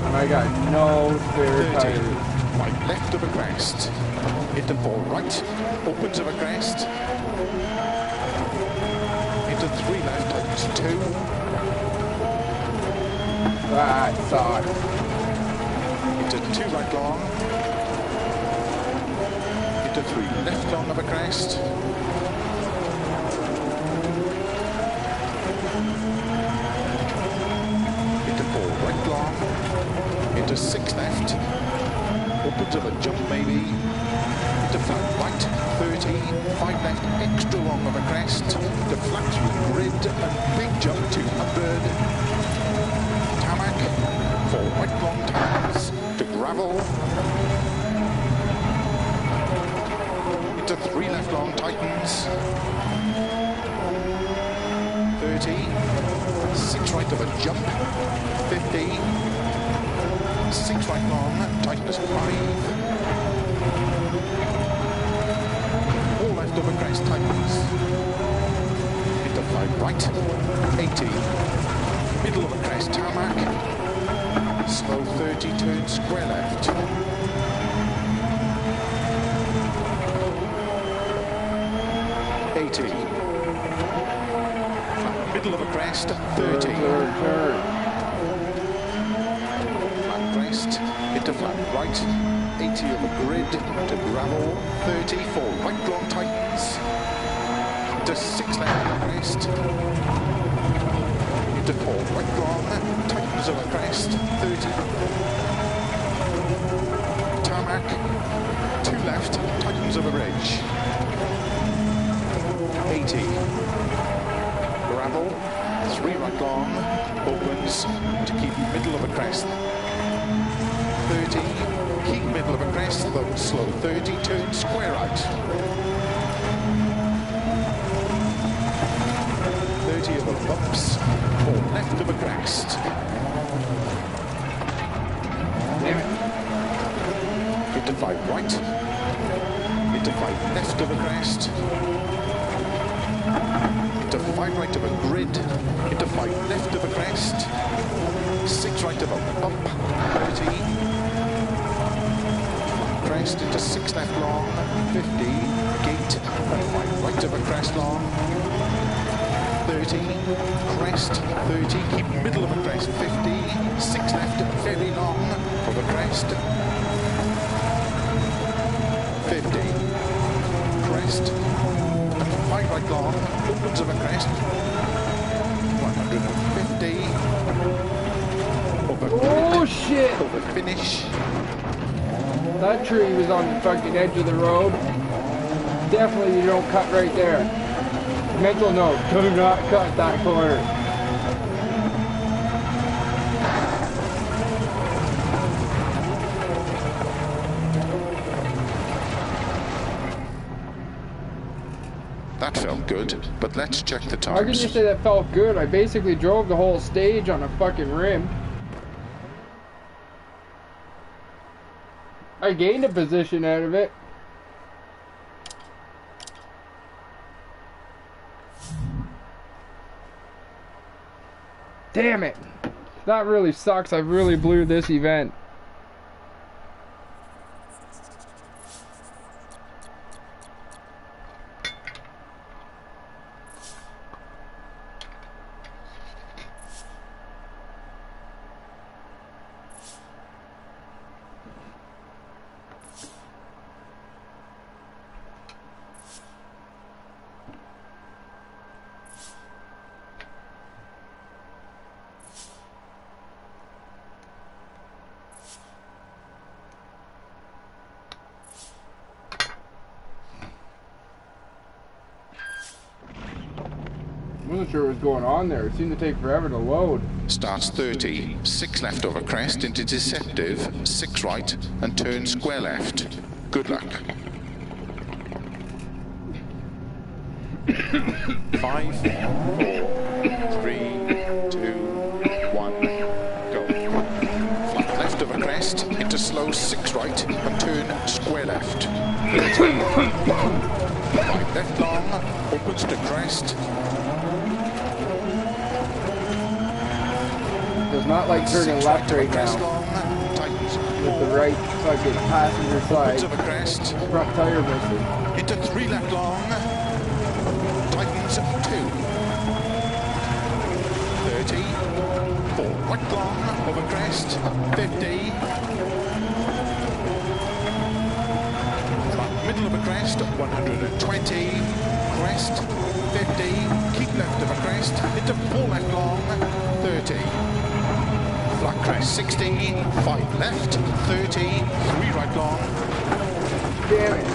And I got no spare 30, tires. 5 left of a crest, into 4 right, opens of a crest, into 3 left, tightens 2, That sucks. into 2 right long, into 3 left long of a crest, into 4 right long, into 6 left, opens of a jump maybe, into flat right, 30, 5 left, extra long of a crest, to flat through grid, and big jump 200, tarmac, 4 right long tires, to gravel, into 3 left long tightens, 30, 6 right of a jump, 50, 6 right long, tightness 5, 4 left of a crest, tightens, into 5 right, 80, middle of a crest, tarmac, slow 30, turn square left, 80, middle of a crest, 30, Turn. flat crest, into flat right, 80 over grid, to gravel, 30, 4 right long tightens, into 6 left of a crest, into 4 right long, tightens over crest, 30, tarmac, 2 left, tightens over edge, 80, gravel, 3 right long, opens to keep middle of a crest, 30, keep middle of a crest, slow 30, turn square out, 30 over bumps, 4 left of a crest, Damn it. into 5 right, into 5 left of a crest, into 5 right of a grid, into 5 left of a crest, 6 right of a bump, 30, crest into 6 left long, 50, gate, and 5 right of a crest long, 30, crest, 30, keep middle of a crest, 50, 6 left, very long, of a crest, 50, crest, 5 right long, opens of a crest, 150, over Oh shit! over finish. That tree was on the fucking edge of the road. Definitely you don't cut right there. Mental note, do not cut that corner. That felt good, but let's check the How can you times. say that felt good? I basically drove the whole stage on a fucking rim. I gained a position out of it. Damn it. That really sucks. I really blew this event. I wasn't sure what was going on there. It seemed to take forever to load. Starts 30, 6 left over crest into deceptive, 6 right, and turn square left. Good luck. 5, 4, 3, 2, 1, go. Flat left over crest into slow 6 right and turn square left. 30. 5 left long, opens to crest. Does not like turning left right now. With the right fucking passenger side. Of a crest. Front tire missing. Into 3 left long. Tightens 2. 30. 4 right long. Over crest. 50. Front middle of a crest. 120. Crest. 50. Keep left of a crest. Into 4 left long. 30. Flat crest 60, 5 left, 30, 3 right long. Damn it.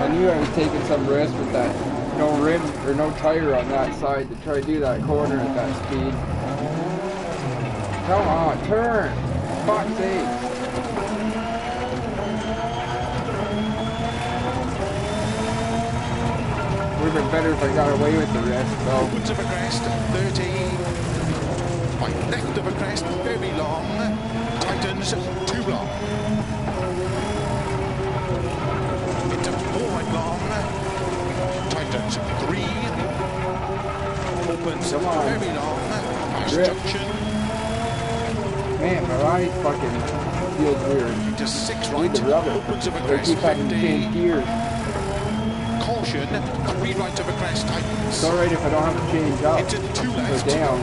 I knew I was taking some risk with that no rim or no tire on that side to try to do that corner at that speed. Come on, turn! Fuck's sake. Would have been better if I got away with the rest, though. Opens of a crest, 30. Right left of a crest, very long. Tightens, 2 long. Into 4 right long. Tightens, 3. Opens, very long. Past junction. Man, my ride fucking feels weird. Into 6 Need right. the rubber. Opens of a They crest, keep having to 50. change gears. Caution, 3 right of a crest, tightens. It's alright if I don't have to change up Into 2 or left. down.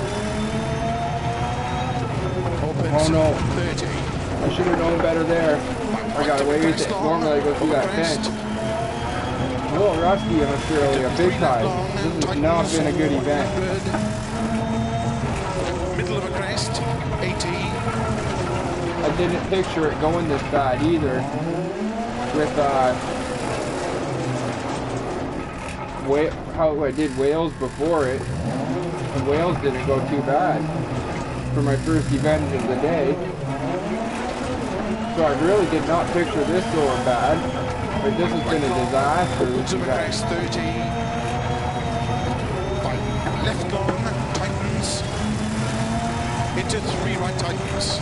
Opens, Oh no. 30. I should have known better there. I got away with it. Normally I go through that fence. I'm a little rusty in Australia, big time. This has not been a good event. Middle of a crest, 80. I didn't picture it going this bad either. With how I did Wales before it. And Wales didn't go too bad for my first event of the day. So I really did not picture this going bad. But this has been a disaster. Opens of a crest, 30. 5 left long, tightens. Into 3 right, tightens.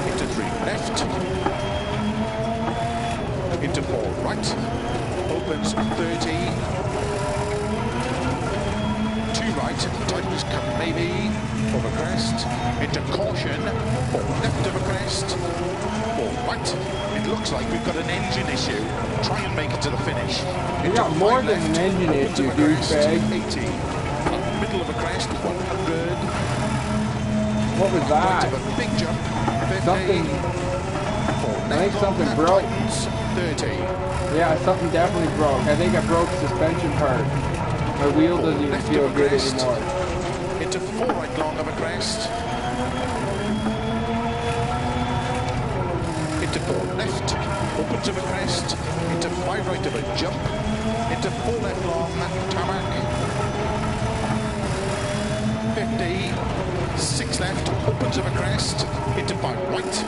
Into 3 left. Into 4 right. Opens 30. 2 right, tightens come maybe, over crest, into caution, or left of a crest, or right. It looks like we've got an engine issue. Try and make it to the finish. You got more than an engine issue, douchebag. 80, middle of a crest, 100. What was that? Right of a big jump, 50. Something, I think something broke. 30. Yeah, something definitely broke. I think I broke the suspension part. My wheel doesn't even feel good anymore. Into 4 right long of a crest. Into 4 left, opens of a crest. Into 5 right of a jump. Into 4 left long, tarmac. 50. 6 left, opens of a crest. Into 5 right.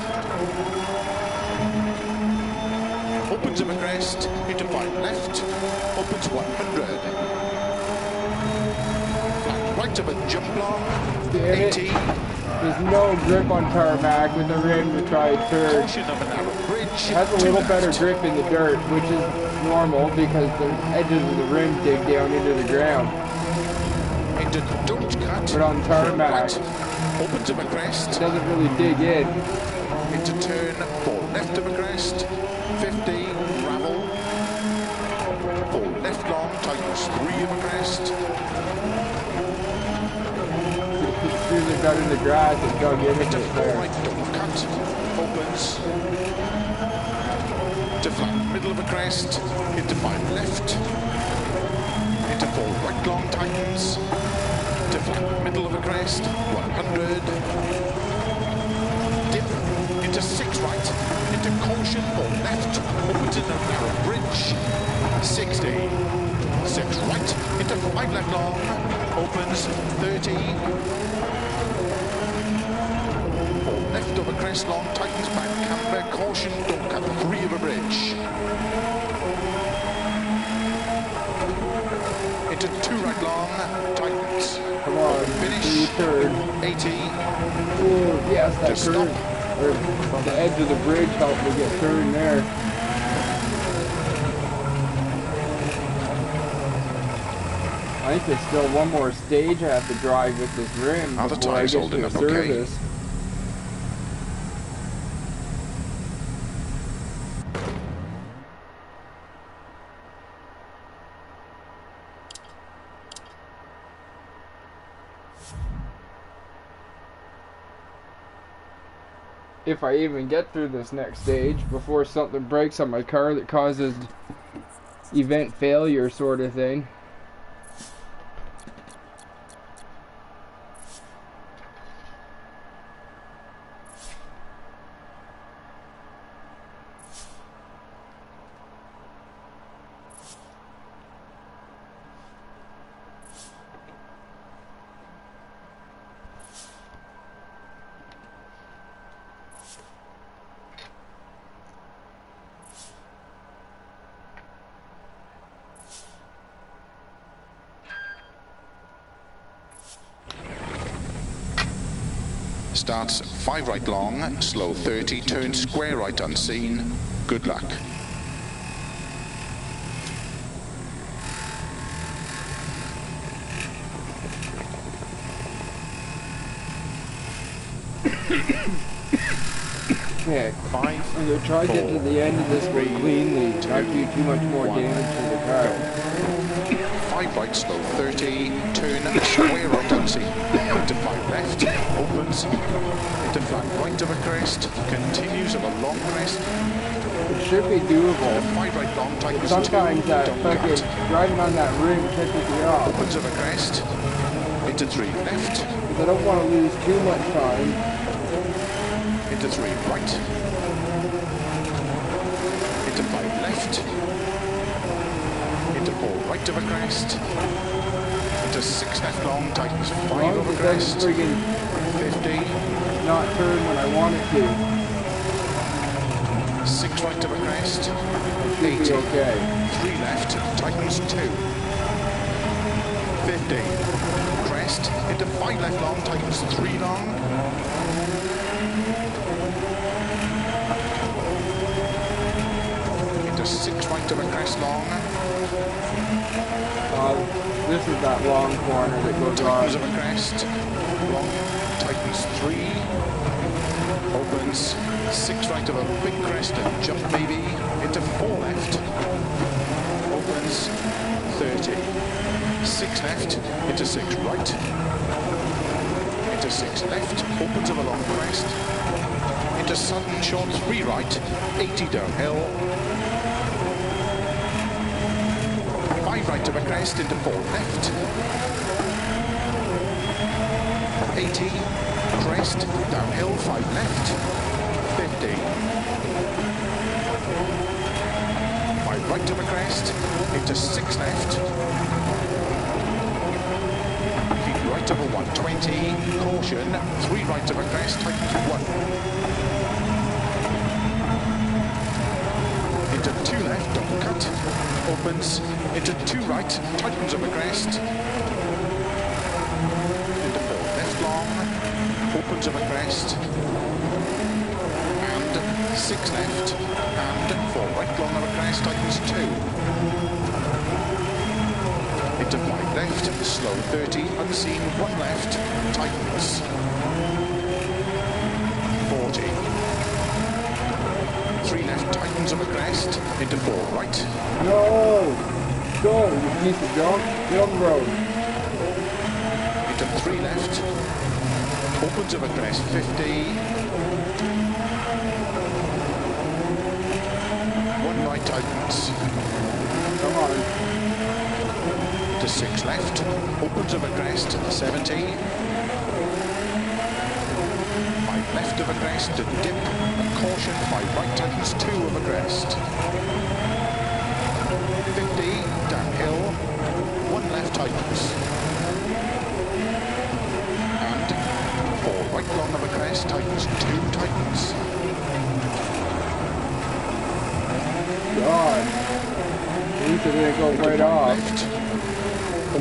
Opens of a crest, into 5 left, opens 100. Flat right of a jump long, 80. There's no grip on tarmac with the rim to try third. Caution of a narrow bridge. It has a little better grip in the dirt, which is normal because the edges of the rim dig down into the ground. Into don't cut. But on tarmac, right, opens of a crest. it doesn't really dig in. Into turn 4 left of a crest. 50, gravel, 4 left long, tightens 3 of a crest. As soon as it got in the grass, it dug in Into it 4 there. right, don't cut, opens. To flat middle of a crest, into 5 left. Into 4 right long, tightens. To flat middle of a crest, 100. Dip, into 6 right. Into caution or left, opens in a narrow bridge, 60, 6 right, into 5 left long, opens 30, 4 left over crest long, tightens back, camber, caution, don't cut, 3 of a bridge, into 2 right long, tightens, Come on, finish, turn. 80, Ooh, yes, that Just curve. stop. Or the edge of the bridge helped me get turned there. I think there's still one more stage I have to drive with this rim Now the before I tire's get holding to a up okay. service. If I even get through this next stage before something breaks on my car that causes event failure sort of thing. Starts 5 right long, slow 30, turn square right unseen. Good luck. Okay, 5, I'm going to try to get to the end of this one cleanly, not do too much more damage to the car. 5 right, slow 30, turn square right unseen. Into 5 left, opens, into flat right of a crest, continues of a long crest. It should be doable. 5 right long, tightens Sometimes 2, that don't fucking cut. driving on that rim pisses me off. Opens of a crest, into 3 left, Because I don't want to lose too much time. into 3 right, into 5 left, into 4 right of a crest, into 6 left long, tightens 5 As long of as a it crest, doesn't friggin' 50, not turn when I want it to, 6 right of a crest, it should 80, be okay. 3 left, tightens 2, 50, crest, into 5 left long, tightens 3 long, into 6 right of a crest long, this is that long corner that goes on. Tightens of a crest. Long, tightens 3. Opens 6 right of a big crest and jump maybe into 4 left. Opens 30. 6 left into 6 right. Into 6 left. Opens of a long crest. Into sudden short 3 right. 80 downhill. 5 right of a crest into 4 left. 80, crest, downhill, 5 left, 50. 5 right of a crest, into 6 left. Keep right of a 120, caution, 3 right of a crest, tightens 1. Into 2 left, double cut, opens, into 2 right, tightens of a crest. Opens of a crest, and 6 left, and 4 right long of a crest, tightens 2. Into 5 left, slow 30, unseen, 1 left, tightens 40. 3 left, tightens of a crest, into 4 right. No! Go, you piece of junk. Get on the road. Into 3 left. Opens of a crest, 50. 1 right tightens. Come on. To 6 left. Opens of a crest, 70. 5 left of a crest, to dip. And caution, 5 right tightens, 2 of a crest. 50, downhill. 1 left tightens. Right long of a crest, tightens, 2 tightens. God. At least it didn't go right off. Left.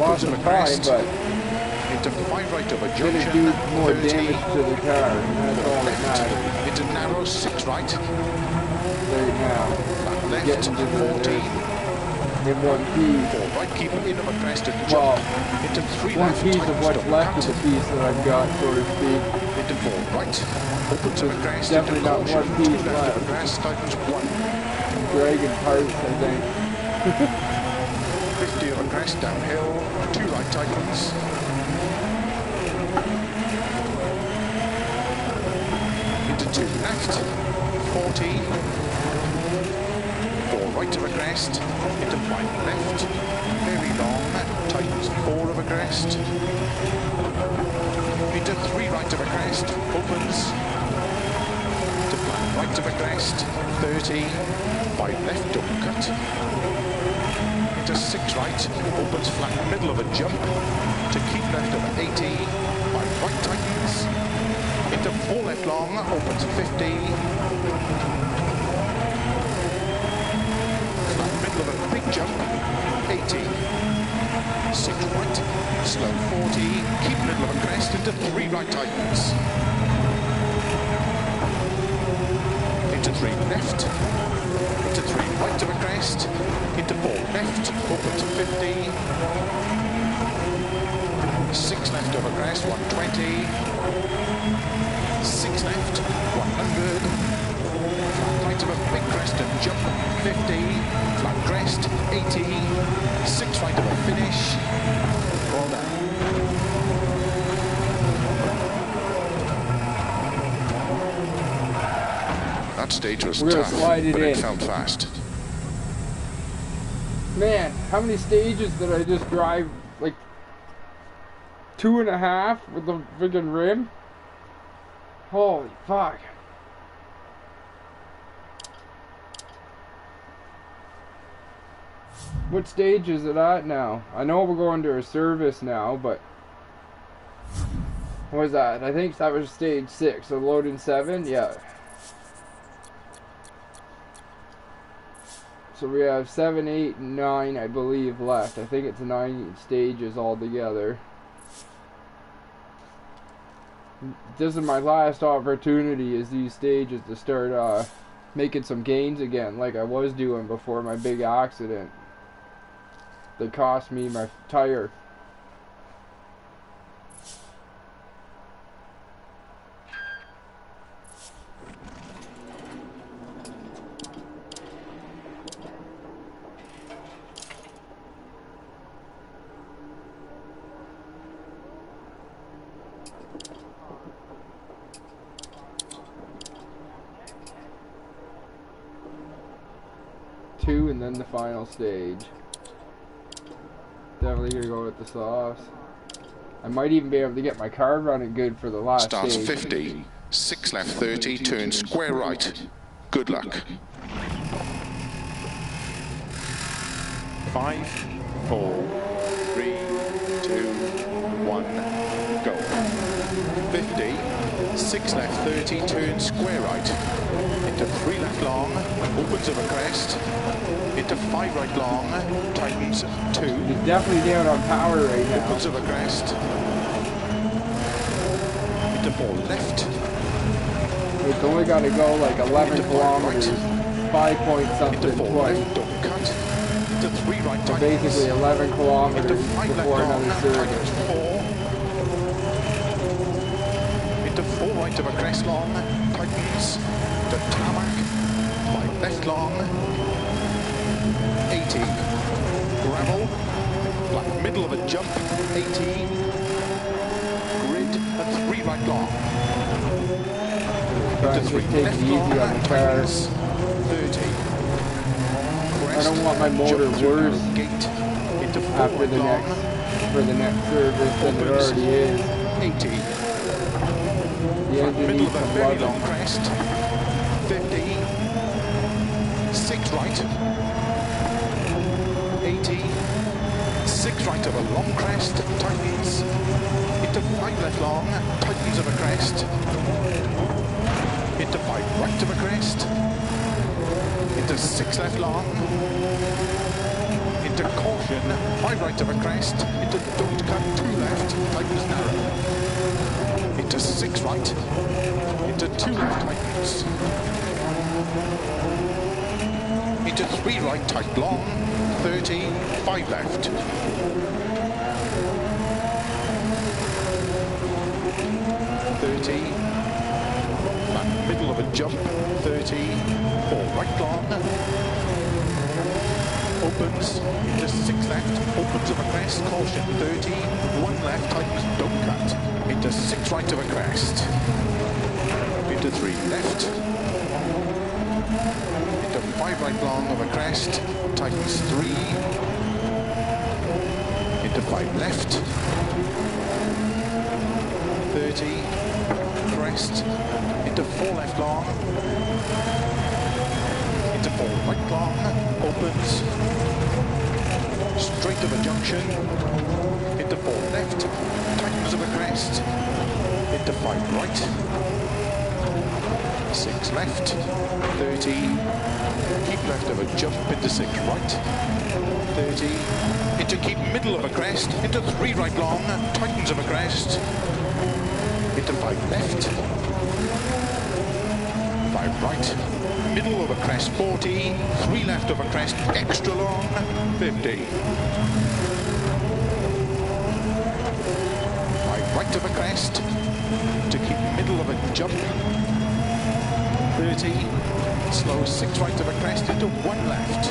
Lost some time, but into 5 right of a didn't junction, do more 30. damage to the car, and that's all that matters. Into narrow, 6 right. Right now. Left, Getting to 40. In one piece. 4 right, keep it in of a crest and Well, jump. Into 3 one left, piece of tightens, what's double left cut. of the piece that I've got, so to speak. Into 4 right. Opens of a crest, Definitely into not caution, one 2 piece left left. of a crest, tightens 1. Dragon parts, I think. 50 of a crest, downhill, 2 right tightens. Into 2 left, 40. 4 right of a crest, into 5 left, very long, tightens 4 of a crest. Into 3 right of a crest, opens. To 5 right of a crest, 30. 5 left, double cut. Into 6 right, opens flat middle of a jump. To keep left of 80. 5 right tightens. Into 4 left long, opens 50. Middle of a big jump, 80. 6 right, slow 40, keep middle of a crest into 3 right tightens. Into 3 left, into 3 right of a crest, into 4 left, opens 50. 6 left of a crest, 120. 6 left, 100. Right of a big crest and jump, 50, flat crest, 80, 6 right of a finish, well done. That stage was tough, slide it but in. it felt fast. Man, how many stages did I just drive? Like 2.5 with the friggin' rim? Holy fuck. What stage is it at now? I know we're going to a service now, but what was that? I think that was stage 6, so loading 7, yeah. So we have 7, 8, and 9, I believe, left. I think it's 9 stages altogether. This is my last opportunity is these stages to start making some gains again, like I was doing before my big accident. That cost me my tire and then the final stage. Definitely gonna go with the softs. I might even be able to get my car running good for the last Starts stage. 50, 6 left 30, turn square right. Good luck. 5, 4, 3, 2, 1, go. 50, 6 left 30, turn square right. Into 3 left long, opens over crest. Into 5 right long, tightens 2. He's definitely down on power right now. Opens over crest. Into 4 left. It's only got to go like 11 kilometers, 5 point something Into 4 twice. left, don't cut. Into 3 right, So tightens. basically 11 kilometers Into 5 left before long, another tightens service. 4. Into 4 right over crest long, tightens. To tarmac, 5 left long. 80. Gravel, like middle of a jump, 80. Grid, and 3 right long. Trying to take it easy on the car. 30. I don't want my motor worse Gate into 4 after the long. for the next service than it already is. 80. The engine Middle needs of a some very loving. long crest. 50. 6 right. 80. 6 right of a long crest. Tightens. Into 5 left long. Tightens of a crest. Into 5 right of a crest. Into 6 left long. Into caution. 5 right of a crest. Into don't cut 2 left. Tightens narrow. Into 6 right. Into 2 left tightens. Into 3 right tight long. 30. 5 left. 30. Back middle of a jump. 30. 4 right long. Opens into 6 left. Opens of a crest. Caution. 30. 1 left tightens. Don't cut. Into 6 right of a crest. Into 3 left. Into 5 right long of a crest. Tightens 3. Into 5 left. 30. Crest. Into 4 left long. Into 4 right long. Opens. Straight of a junction. Into 4 left. Tightens of a crest. Into 5 right. 6 left. 30. Keep left of a jump into 6 right. 30. Into keep middle of a crest. Into 3 right long. Tightens of a crest. Into 5 left. 5 right. Middle of a crest 40. 3 left of a crest extra long 50. 5 right of a crest. To keep middle of a jump 30. Slow 6 right of a crest into 1 left.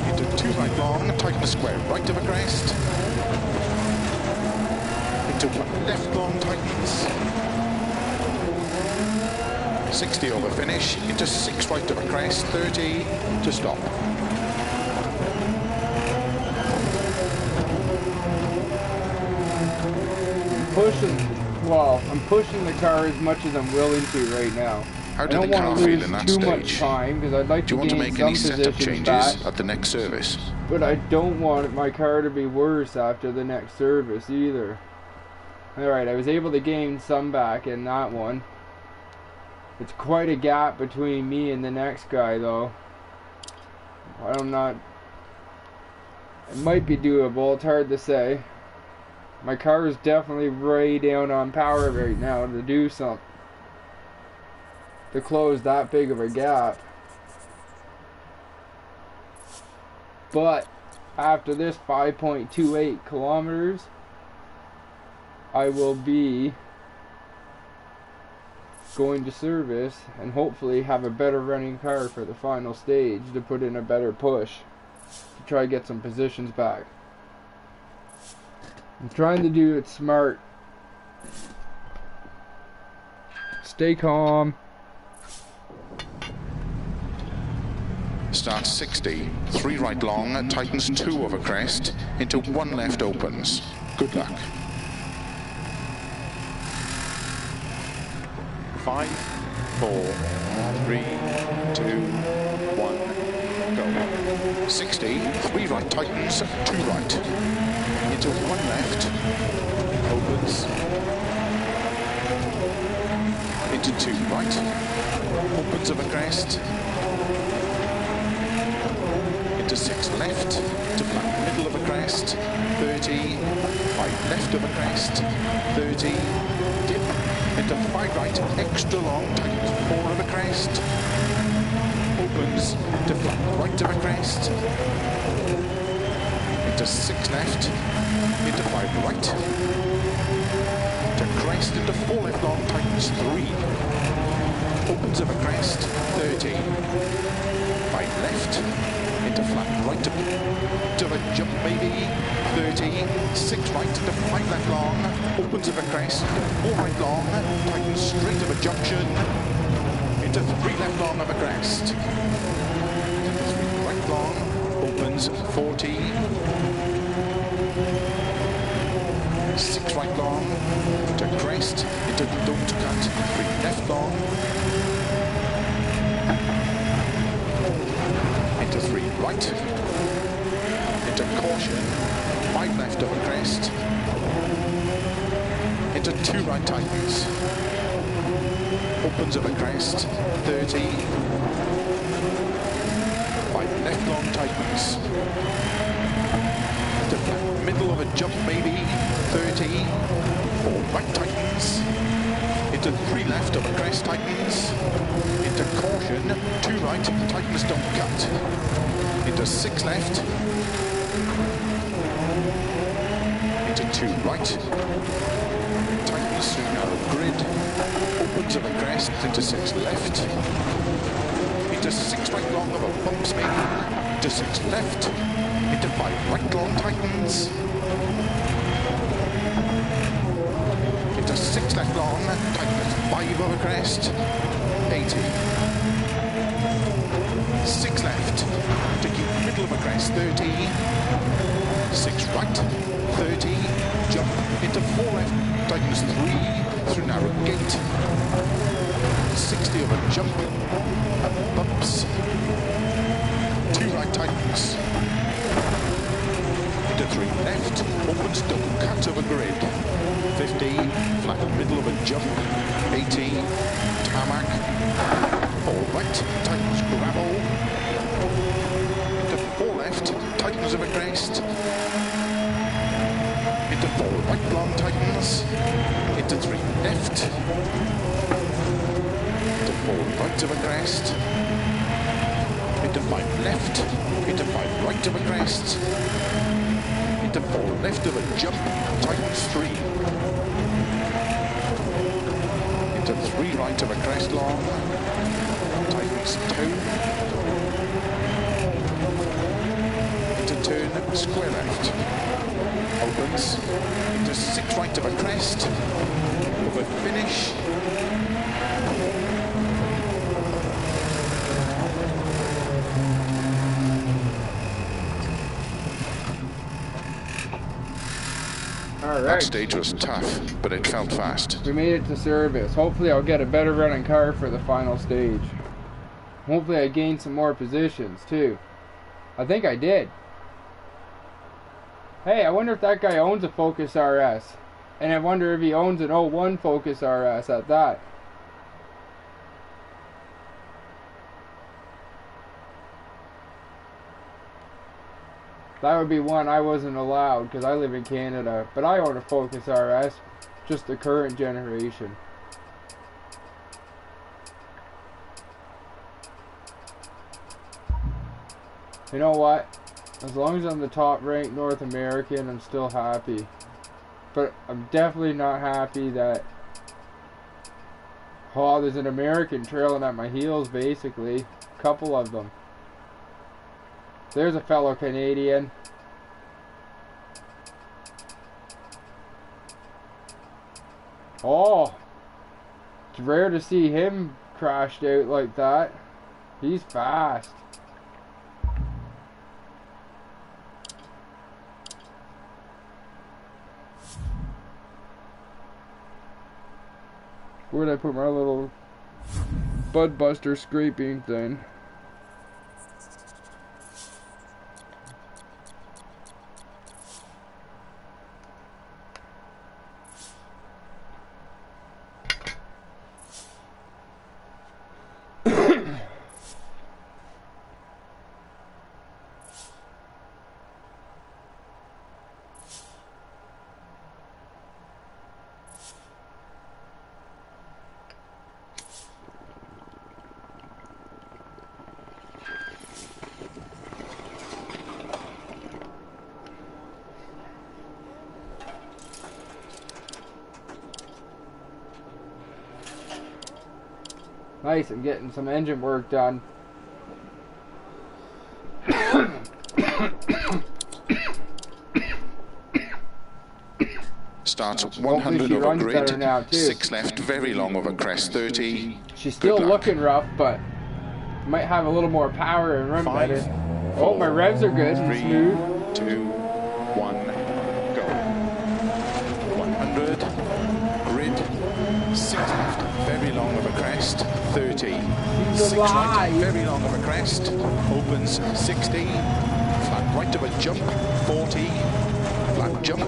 Into 2 right long, tighten the square right of a crest. Into 1 left long, tightens. 60 over finish, into 6 right of a crest, 30 to stop. I'm pushing the car as much as I'm willing to right now. How I did don't the want car to feel lose in that too stage? much time because I'd like Do you to want to gain make some any setup positions changes back, at the next service? but I don't want my car to be worse after the next service either. Alright, I was able to gain some back in that one. It's quite a gap between me and the next guy though. I'm not... It might be doable, it's hard to say. My car is definitely way down on power right now to do something. To close that big of a gap. But after this 5.28 kilometers, I will be going to service and hopefully have a better running car for the final stage to put in a better push to try to get some positions back. I'm trying to do it smart. Stay calm. starts 60, 3 right long, tightens 2 over crest, into 1 left opens. Good luck. 5, 4, 3, 2, 1, go. 60, 3 right tightens, 2 right. Into 1 left, opens. Into 2 right, opens over crest. Into 6 left, to flat middle of a crest, 30, 5 left of a crest, 30, dip, into 5 right, extra long, tightens 4 of a crest, opens, to flat right of a crest, into 6 left, into 5 right, to crest, into 4 left long, tightens 3, opens of a crest, 30, 5 left, into flat right to a jump maybe, 30, 6 right into 5 left long, opens of a crest, 4 right long, tightens straight of a junction, into 3 left long of a crest, 3 right long, opens 40, 6 right long, to crest, into don't cut, 3 left long, into 3 right, into caution, 5 left of a crest, into 2 right tightens, opens of a crest, 30, 5 left long tightens, into flat middle of a jump maybe, 30, 4 right tightens, into 3 left of a crest tightens, into caution, 2 right, tightens don't cut, into 6 left, into 2 right, tightens through narrow grid, opens of a crest, into 6 left, into 6 right long of a bumps maybe, into 6 left, into 5 right long tightens, into 6 left long, tightens 5 over crest, 80, 6 left, to keep middle of a crest, 30, 6 right, 30, jump, into 4 left, tightens 3, through narrow gate, 60 over jump, and bumps, 2 right tightens, into 3 left, opens double cut over grid, 50, flat middle of a jump, 80, tarmac, 4 right, tightens gravel, into 4 left, tightens of a crest, into 4 right long tightens, into 3 left, into 4 right of a crest, into 5 left, into 5 right of a crest, into 4 left of a jump, tightens 3, into 3 right of a crest long, tightens 2, into turn, square left, opens, into 6 right of a crest, over finish, Alright. That stage was tough, but it felt fast. We made it to service. Hopefully I'll get a better running car for the final stage. Hopefully I gained some more positions too. I think I did. Hey, I wonder if that guy owns a Focus RS. And I wonder if he owns an 01 Focus RS at that. That would be one I wasn't allowed because I live in Canada. But I own a Focus RS, just the current generation. You know what? As long as I'm the top ranked North American, I'm still happy. But I'm definitely not happy that... Oh, there's an American trailing at my heels, basically. A couple of them. There's a fellow Canadian. Oh! It's rare to see him crashed out like that. He's fast. Where'd I put my little Bud Buster scraping thing? Nice, I'm getting some engine work done. Starts 100 over grid, now too. 6 left, very long over crest, 30. She's still looking rough, but might have a little more power and run 5, better. 4, Oh, my revs are good and 3, smooth. 2, 1, go. 100, grid, 6 left, very long over crest, 30. 6 right, very long over crest, opens 60, flat right of a jump, 40, flat jump,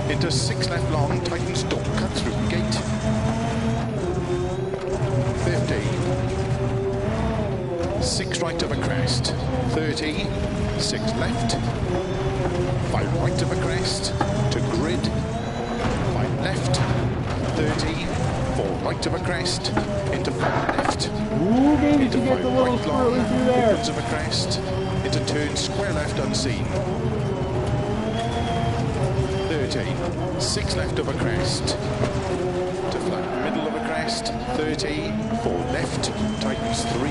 into 6 left long, tightens, don't cut through gate, 50, 6 right of a crest, 30, 6 left, 5 right of a crest, to grid, 5 left, 30, 4 right of a crest, into 5 left, Ooh, baby, into you get 5 the little right long, swirly through there. opens of a crest, into turn square left unseen, 30, 6 left of a crest, to flat middle of a crest, 30, 4 left, tightens 3,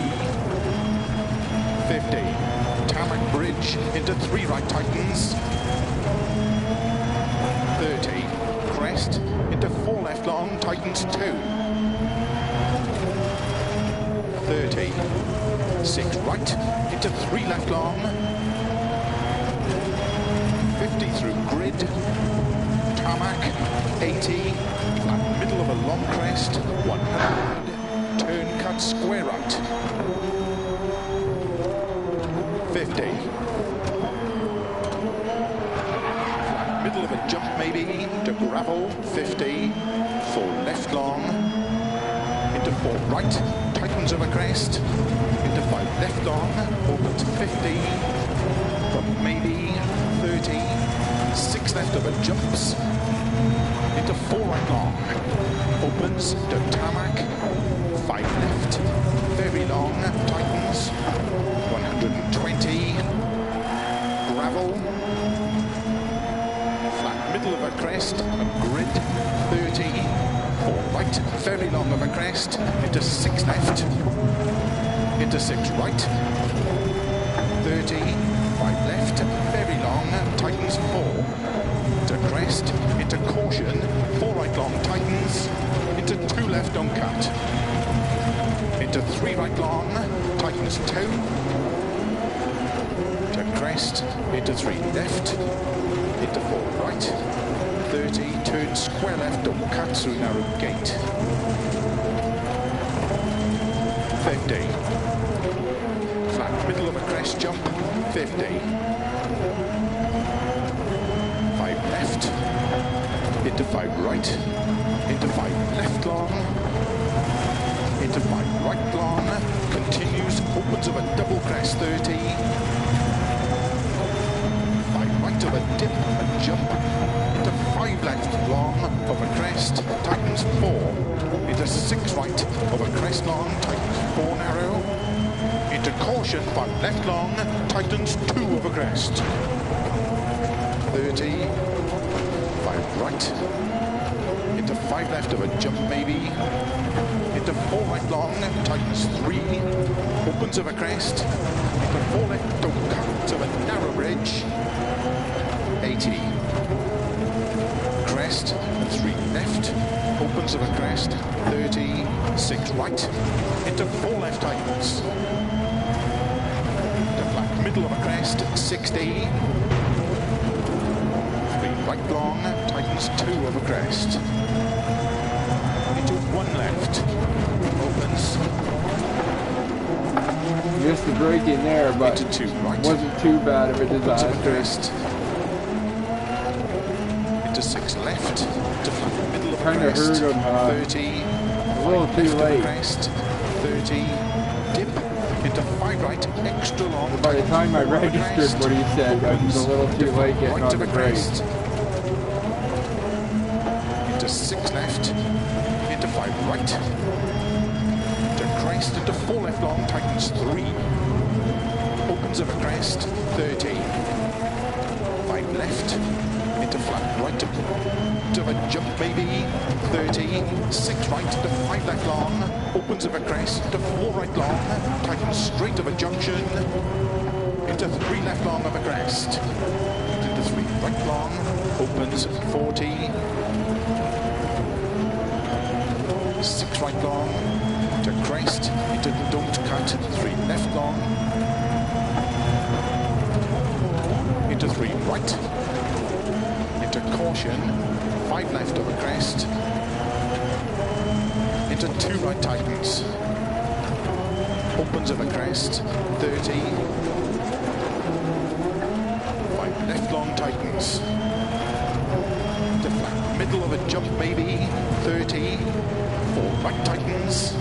50, tarmac bridge, into 3 right tightens, 30, crest, into 4 left long, tightens 2, 30, 6 right, into 3 left long, 50 through grid, tarmac, 80, flat middle of a long crest, 100, turn cut square right, 50, flat middle of a jump maybe, to gravel, 50, 4 left long, into 4 right, tightens of a crest, into 5 left long, opens 50, from maybe 30, 6 left of a jumps, into 4 right long, opens to tarmac, 5 left, very long, tightens, 120, gravel, flat middle of a crest, a grid, 30, 4 right, very long of a crest, into 6 left, into 6 right, 30, 5 left, very long, tightens 4, to crest, into caution, 4 right long, tightens, into 2 left on cut, into 3 right long, tightens 2, to crest, into 3 left, into 4 right, 30, turn square left, don't cut through narrow gate, 50, flat middle of a crest jump, 50, 5 left, into 5 right, into 5 left long, into 5 right long, continues, opens of a double crest, 30, 5 right of a dip, a jump, into 5 left long of a crest, tightens 4, into 6 right of a crest long, tightens 4 narrow, into caution, 5 left long, tightens 2 of a crest, 30, 5 right, into 5 left of a jump maybe, into 4 right long, tightens 3, opens of a crest, into 4 left, don't cut of a narrow bridge, 80, crest, 3 left, opens of a crest, 30, 6 right, into 4 left tightens, to flat middle of a crest, 60, 3 right long, tightens 2 of a crest, into 1 left. Opens Missed the braking there, but into 2 right. wasn't too bad of a Opens over disaster. crest. Into 6 left. To flat middle of a Kinda crest. hurt him, 30. A little too Left of a late. crest. 30. Dip. Into 5 right. Extra long. By the time I registered what he said, I was a little too late getting Right on of the a brakes. crest. Into 6 left. Into 5 right. To crest. Into 4 left long. Tightens 3. Opens of a crest. 30. 5 left. Into flat right. To a jump maybe. 30. 6 right. To 5 left long. Opens of a crest. To 4 right long. Tightens straight of a junction. Into 3 left long of a crest. Into 3 right long. Opens 40. 6 right long. To crest. Into don't cut. 3 left long. Into 3 right. Into caution. 5 left of a crest. Into 2 right tightens. Opens of a crest. 30. 5 left long tightens. To flat middle of a jump maybe. 30. 4 right tightens.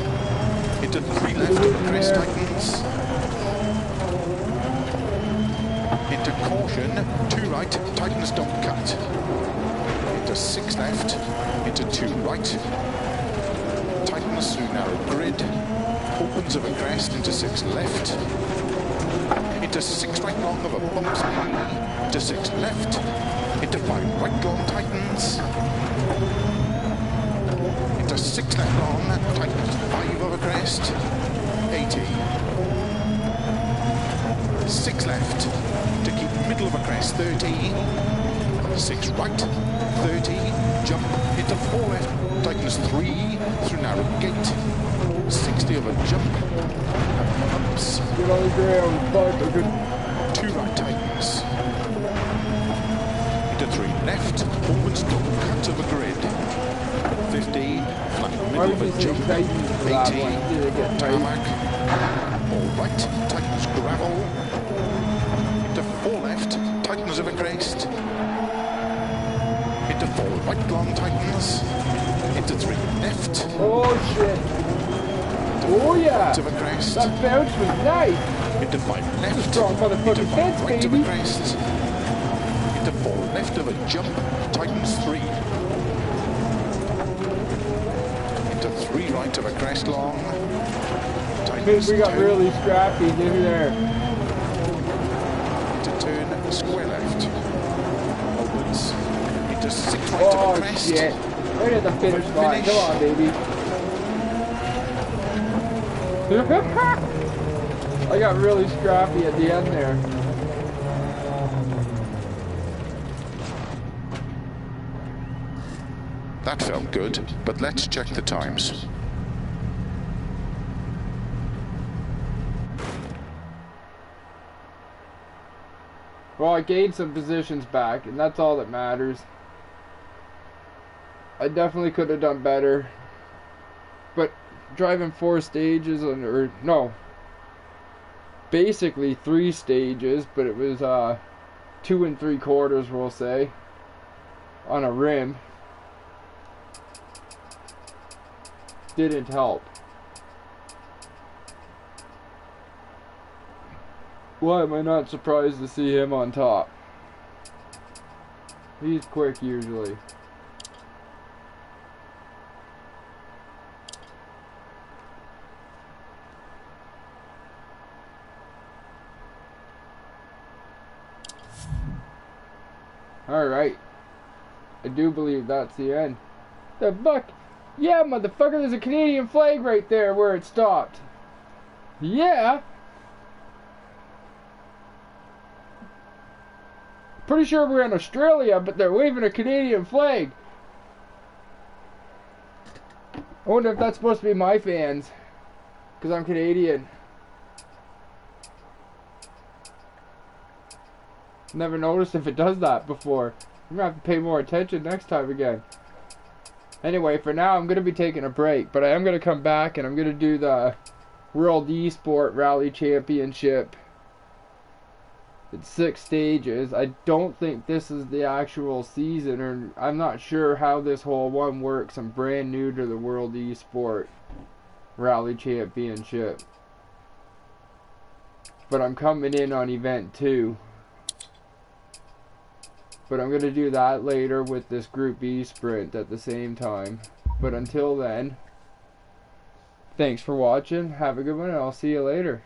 Into 3 left of a crest tightens. Into caution. 2 right. Tightens don't cut. Into 6 left. Into 2 right. Tightens through narrow grid. Opens of a crest into 6 left. Into 6 right long of a bump speed. Into 6 left. Into 5 right long tightens. Into 6 left long. Tightens 5 of a crest. 80. 6 left. To keep middle of a crest. 30. 6 right. 30. Jump into 4 left. Tightens 3 through narrow gate. 60 of a jump. Bumps. Get on the ground, fuck, a good 2 right tightens. Into 3 left. Opens double cut of a grid. 50. Flat Why middle would of you a say jump. Titan for that 80. one? Did it get tight? Tarmac. All right. Tightens gravel. Into 4 left. Tightens of a crest. Into 4 right long tightens. Into 3 left. Oh shit. Oh yeah. Of a crest. That bounce was nice. Into 5 left. Strong motherfucking Into 5 fence, right of baby. a crest. Into 4 left of a jump. Tightens 3. Into 3 right of a crest long. Tightens We got 2. really scrappy, get me there. Into turn square left. Opens. Into 6 right of Oh a crest. shit. Right at the finish line. Come on, baby. I got really scrappy at the end there. That felt good, but let's check the times. Well, I gained some positions back, and that's all that matters. I definitely could have done better. But driving 4 stages, or no, basically 3 stages, but it was 2 3/4, we'll say, on a rim, didn't help. Why am I not surprised to see him on top? He's quick usually. Alright. I do believe that's the end. The fuck? Yeah, motherfucker, there's a Canadian flag right there where it stopped. Yeah. Pretty sure we're in Australia, but they're waving a Canadian flag. I wonder if that's supposed to be my fans, because I'm Canadian. Never noticed if it does that before. I'm gonna have to pay more attention next time again. Anyway, for now I'm going to be taking a break, but I am going to come back and I'm going to do the World Esport Rally Championship. It's 6 stages. I don't think this is the actual season, or I'm not sure how this whole one works. I'm brand new to the World Esport Rally Championship. But I'm coming in on event 2. But I'm going to do that later with this Group E sprint at the same time. But until then, thanks for watching. Have a good one, and I'll see you later.